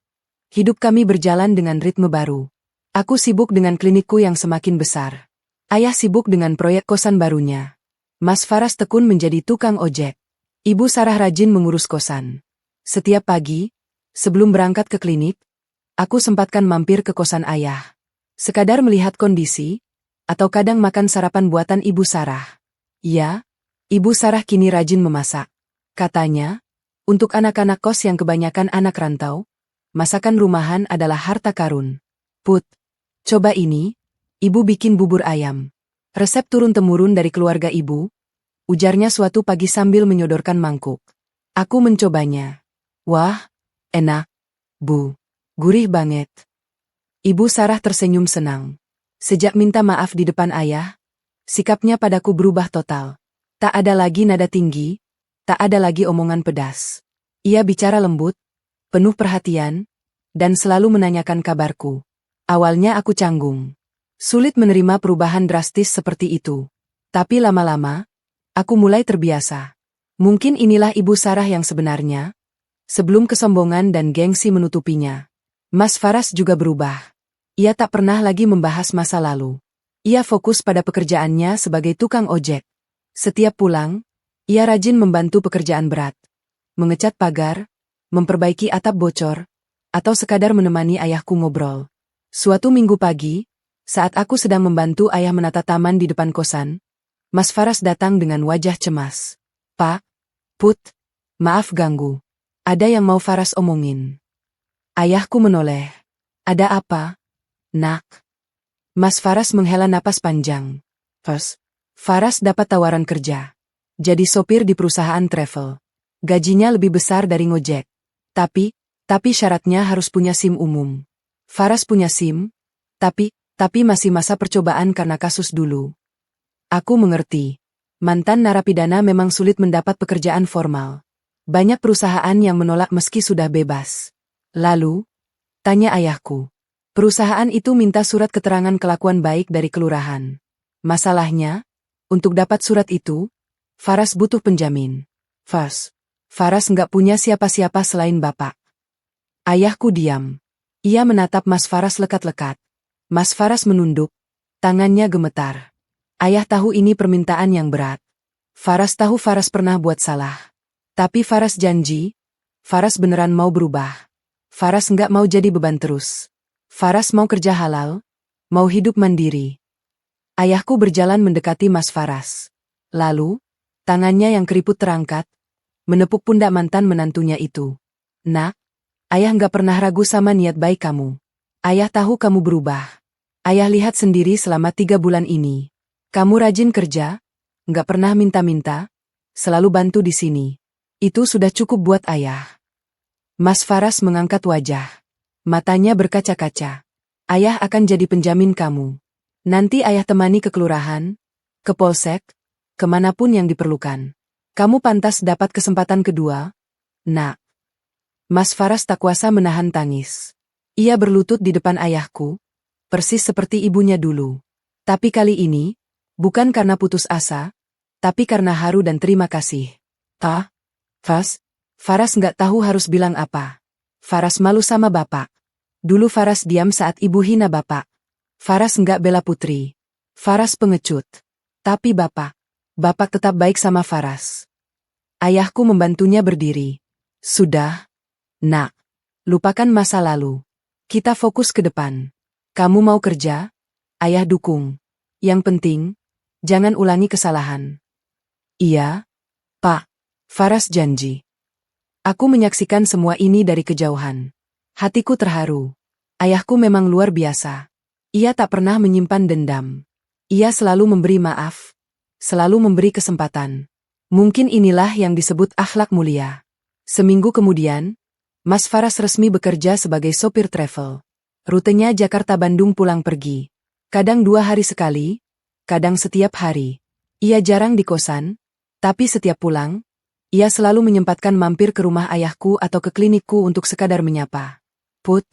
hidup kami berjalan dengan ritme baru. Aku sibuk dengan klinikku yang semakin besar. Ayah sibuk dengan proyek kosan barunya. Mas Faras tekun menjadi tukang ojek. Ibu Sarah rajin mengurus kosan. Setiap pagi, sebelum berangkat ke klinik, aku sempatkan mampir ke kosan ayah. Sekadar melihat kondisi, atau kadang makan sarapan buatan Ibu Sarah. Ya, Ibu Sarah kini rajin memasak. Katanya, untuk anak-anak kos yang kebanyakan anak rantau, masakan rumahan adalah harta karun. "Put, coba ini, Ibu bikin bubur ayam. Resep turun-temurun dari keluarga Ibu," ujarnya suatu pagi sambil menyodorkan mangkuk. Aku mencobanya. "Wah, enak, Bu. Gurih banget." Ibu Sarah tersenyum senang. Sejak minta maaf di depan ayah, sikapnya padaku berubah total. Tak ada lagi nada tinggi, tak ada lagi omongan pedas. Ia bicara lembut, penuh perhatian, dan selalu menanyakan kabarku. Awalnya aku canggung. Sulit menerima perubahan drastis seperti itu. Tapi lama-lama, aku mulai terbiasa. Mungkin inilah Ibu Sarah yang sebenarnya, sebelum kesombongan dan gengsi menutupinya. Mas Faras juga berubah. Ia tak pernah lagi membahas masa lalu. Ia fokus pada pekerjaannya sebagai tukang ojek. Setiap pulang, ia rajin membantu pekerjaan berat. Mengecat pagar, memperbaiki atap bocor, atau sekadar menemani ayahku ngobrol. Suatu minggu pagi, saat aku sedang membantu ayah menata taman di depan kosan, Mas Faras datang dengan wajah cemas. "Pak, Put, maaf ganggu. Ada yang mau Faras omongin." Ayahku menoleh. "Ada apa, Nak?" Mas Faras menghela napas panjang. Faras dapat tawaran kerja. Jadi sopir di perusahaan travel. Gajinya lebih besar dari ngojek. Tapi syaratnya harus punya SIM umum. Faras punya SIM, tapi masih masa percobaan karena kasus dulu. Aku mengerti. Mantan narapidana memang sulit mendapat pekerjaan formal. Banyak perusahaan yang menolak meski sudah bebas. Lalu, tanya ayahku. Perusahaan itu minta surat keterangan kelakuan baik dari kelurahan. Masalahnya, untuk dapat surat itu, Faras butuh penjamin. Faras nggak punya siapa-siapa selain bapak. Ayahku diam. Ia menatap Mas Faras lekat-lekat. Mas Faras menunduk, tangannya gemetar. Ayah tahu ini permintaan yang berat. Faras tahu Faras pernah buat salah. Tapi Faras janji, Faras beneran mau berubah. Faras nggak mau jadi beban terus. Faras mau kerja halal, mau hidup mandiri. Ayahku berjalan mendekati Mas Faras. Lalu, tangannya yang keriput terangkat, menepuk pundak mantan menantunya itu. Nak, ayah nggak pernah ragu sama niat baik kamu. Ayah tahu kamu berubah. Ayah lihat sendiri selama 3 bulan ini. Kamu rajin kerja, nggak pernah minta-minta, selalu bantu di sini. Itu sudah cukup buat ayah. Mas Faras mengangkat wajah. Matanya berkaca-kaca. Ayah akan jadi penjamin kamu. Nanti ayah temani ke kelurahan, ke polsek, kemanapun yang diperlukan. Kamu pantas dapat kesempatan kedua, nak. Mas Faras tak kuasa menahan tangis. Ia berlutut di depan ayahku, persis seperti ibunya dulu. Tapi kali ini, bukan karena putus asa, tapi karena haru dan terima kasih. Faras nggak tahu harus bilang apa. Faras malu sama bapak. Dulu Faras diam saat ibu hina bapak. Faras nggak bela putri. Faras pengecut. Tapi bapak tetap baik sama Faras. Ayahku membantunya berdiri. Sudah, nak. Lupakan masa lalu. Kita fokus ke depan. Kamu mau kerja? Ayah dukung. Yang penting, jangan ulangi kesalahan. Iya, Pak. Faras janji. Aku menyaksikan semua ini dari kejauhan. Hatiku terharu. Ayahku memang luar biasa. Ia tak pernah menyimpan dendam. Ia selalu memberi maaf. Selalu memberi kesempatan. Mungkin inilah yang disebut akhlak mulia. Seminggu kemudian, Mas Faras resmi bekerja sebagai sopir travel. Rutenya Jakarta-Bandung pulang pergi. Kadang 2 hari sekali, kadang setiap hari. Ia jarang di kosan, tapi setiap pulang, ia selalu menyempatkan mampir ke rumah ayahku atau ke klinikku untuk sekadar menyapa. Put,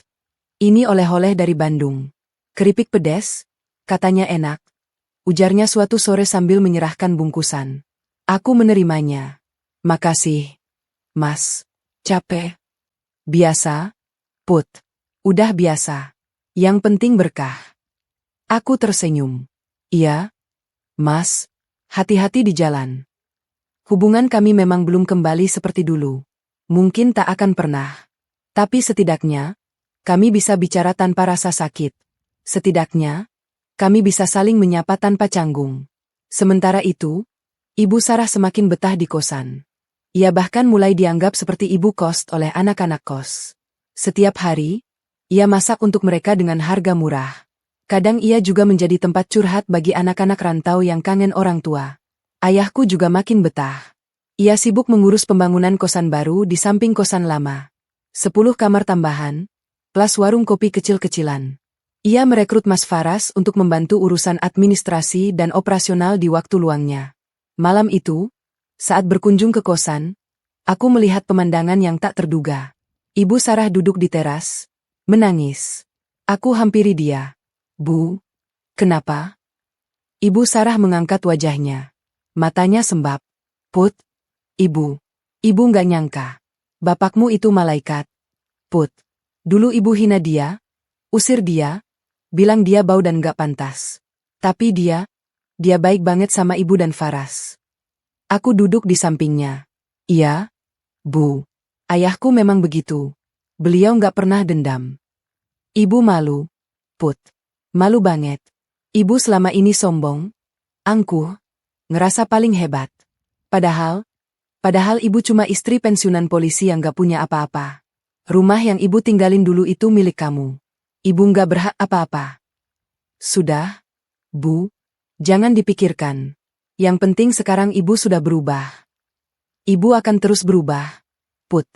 ini oleh-oleh dari Bandung. Keripik pedas, katanya enak. Ujarnya suatu sore sambil menyerahkan bungkusan. Aku menerimanya. Makasih, Mas. Capek. Biasa, Put. Udah biasa. Yang penting berkah. Aku tersenyum. Iya, Mas. Hati-hati di jalan. Hubungan kami memang belum kembali seperti dulu. Mungkin tak akan pernah. Tapi setidaknya, kami bisa bicara tanpa rasa sakit. Setidaknya, kami bisa saling menyapa tanpa canggung. Sementara itu, Ibu Sarah semakin betah di kosan. Ia bahkan mulai dianggap seperti ibu kos oleh anak-anak kos. Setiap hari, ia masak untuk mereka dengan harga murah. Kadang ia juga menjadi tempat curhat bagi anak-anak rantau yang kangen orang tua. Ayahku juga makin betah. Ia sibuk mengurus pembangunan kosan baru di samping kosan lama. 10 kamar tambahan, plus warung kopi kecil-kecilan. Ia merekrut Mas Faras untuk membantu urusan administrasi dan operasional di waktu luangnya. Malam itu, saat berkunjung ke kosan, aku melihat pemandangan yang tak terduga. Ibu Sarah duduk di teras, menangis. Aku hampiri dia. Bu, kenapa? Ibu Sarah mengangkat wajahnya. Matanya sembab. Put, ibu nggak nyangka. Bapakmu itu malaikat. Put, dulu ibu hina dia, usir dia, bilang dia bau dan gak pantas. Tapi dia baik banget sama ibu dan Faras. Aku duduk di sampingnya. Iya, Bu. Ayahku memang begitu. Beliau gak pernah dendam. Ibu malu. Put. Malu banget. Ibu selama ini sombong, angkuh, ngerasa paling hebat. Padahal ibu cuma istri pensiunan polisi yang gak punya apa-apa. Rumah yang ibu tinggalin dulu itu milik kamu. Ibu gak berhak apa-apa. Sudah, Bu. Jangan dipikirkan. Yang penting sekarang ibu sudah berubah. Ibu akan terus berubah. Put.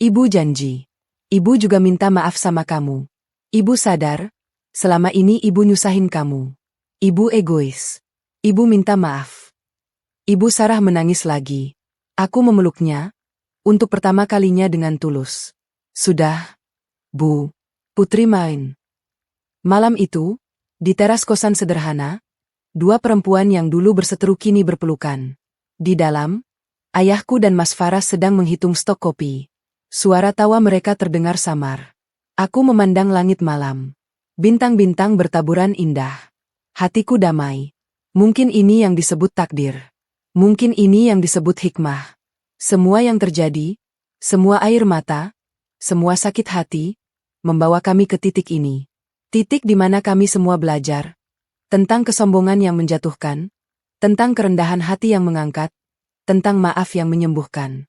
Ibu janji. Ibu juga minta maaf sama kamu. Ibu sadar, selama ini ibu nyusahin kamu. Ibu egois. Ibu minta maaf. Ibu Sarah menangis lagi. Aku memeluknya, Untuk pertama kalinya dengan tulus. Sudah, Bu. Putri main. Malam itu, di teras kosan sederhana, dua perempuan yang dulu berseteru kini berpelukan. Di dalam, ayahku dan Mas Faras sedang menghitung stok kopi. Suara tawa mereka terdengar samar. Aku memandang langit malam. Bintang-bintang bertaburan indah. Hatiku damai. Mungkin ini yang disebut takdir. Mungkin ini yang disebut hikmah. Semua yang terjadi, semua air mata, semua sakit hati, membawa kami ke titik ini. Titik di mana kami semua belajar tentang kesombongan yang menjatuhkan, tentang kerendahan hati yang mengangkat, tentang maaf yang menyembuhkan.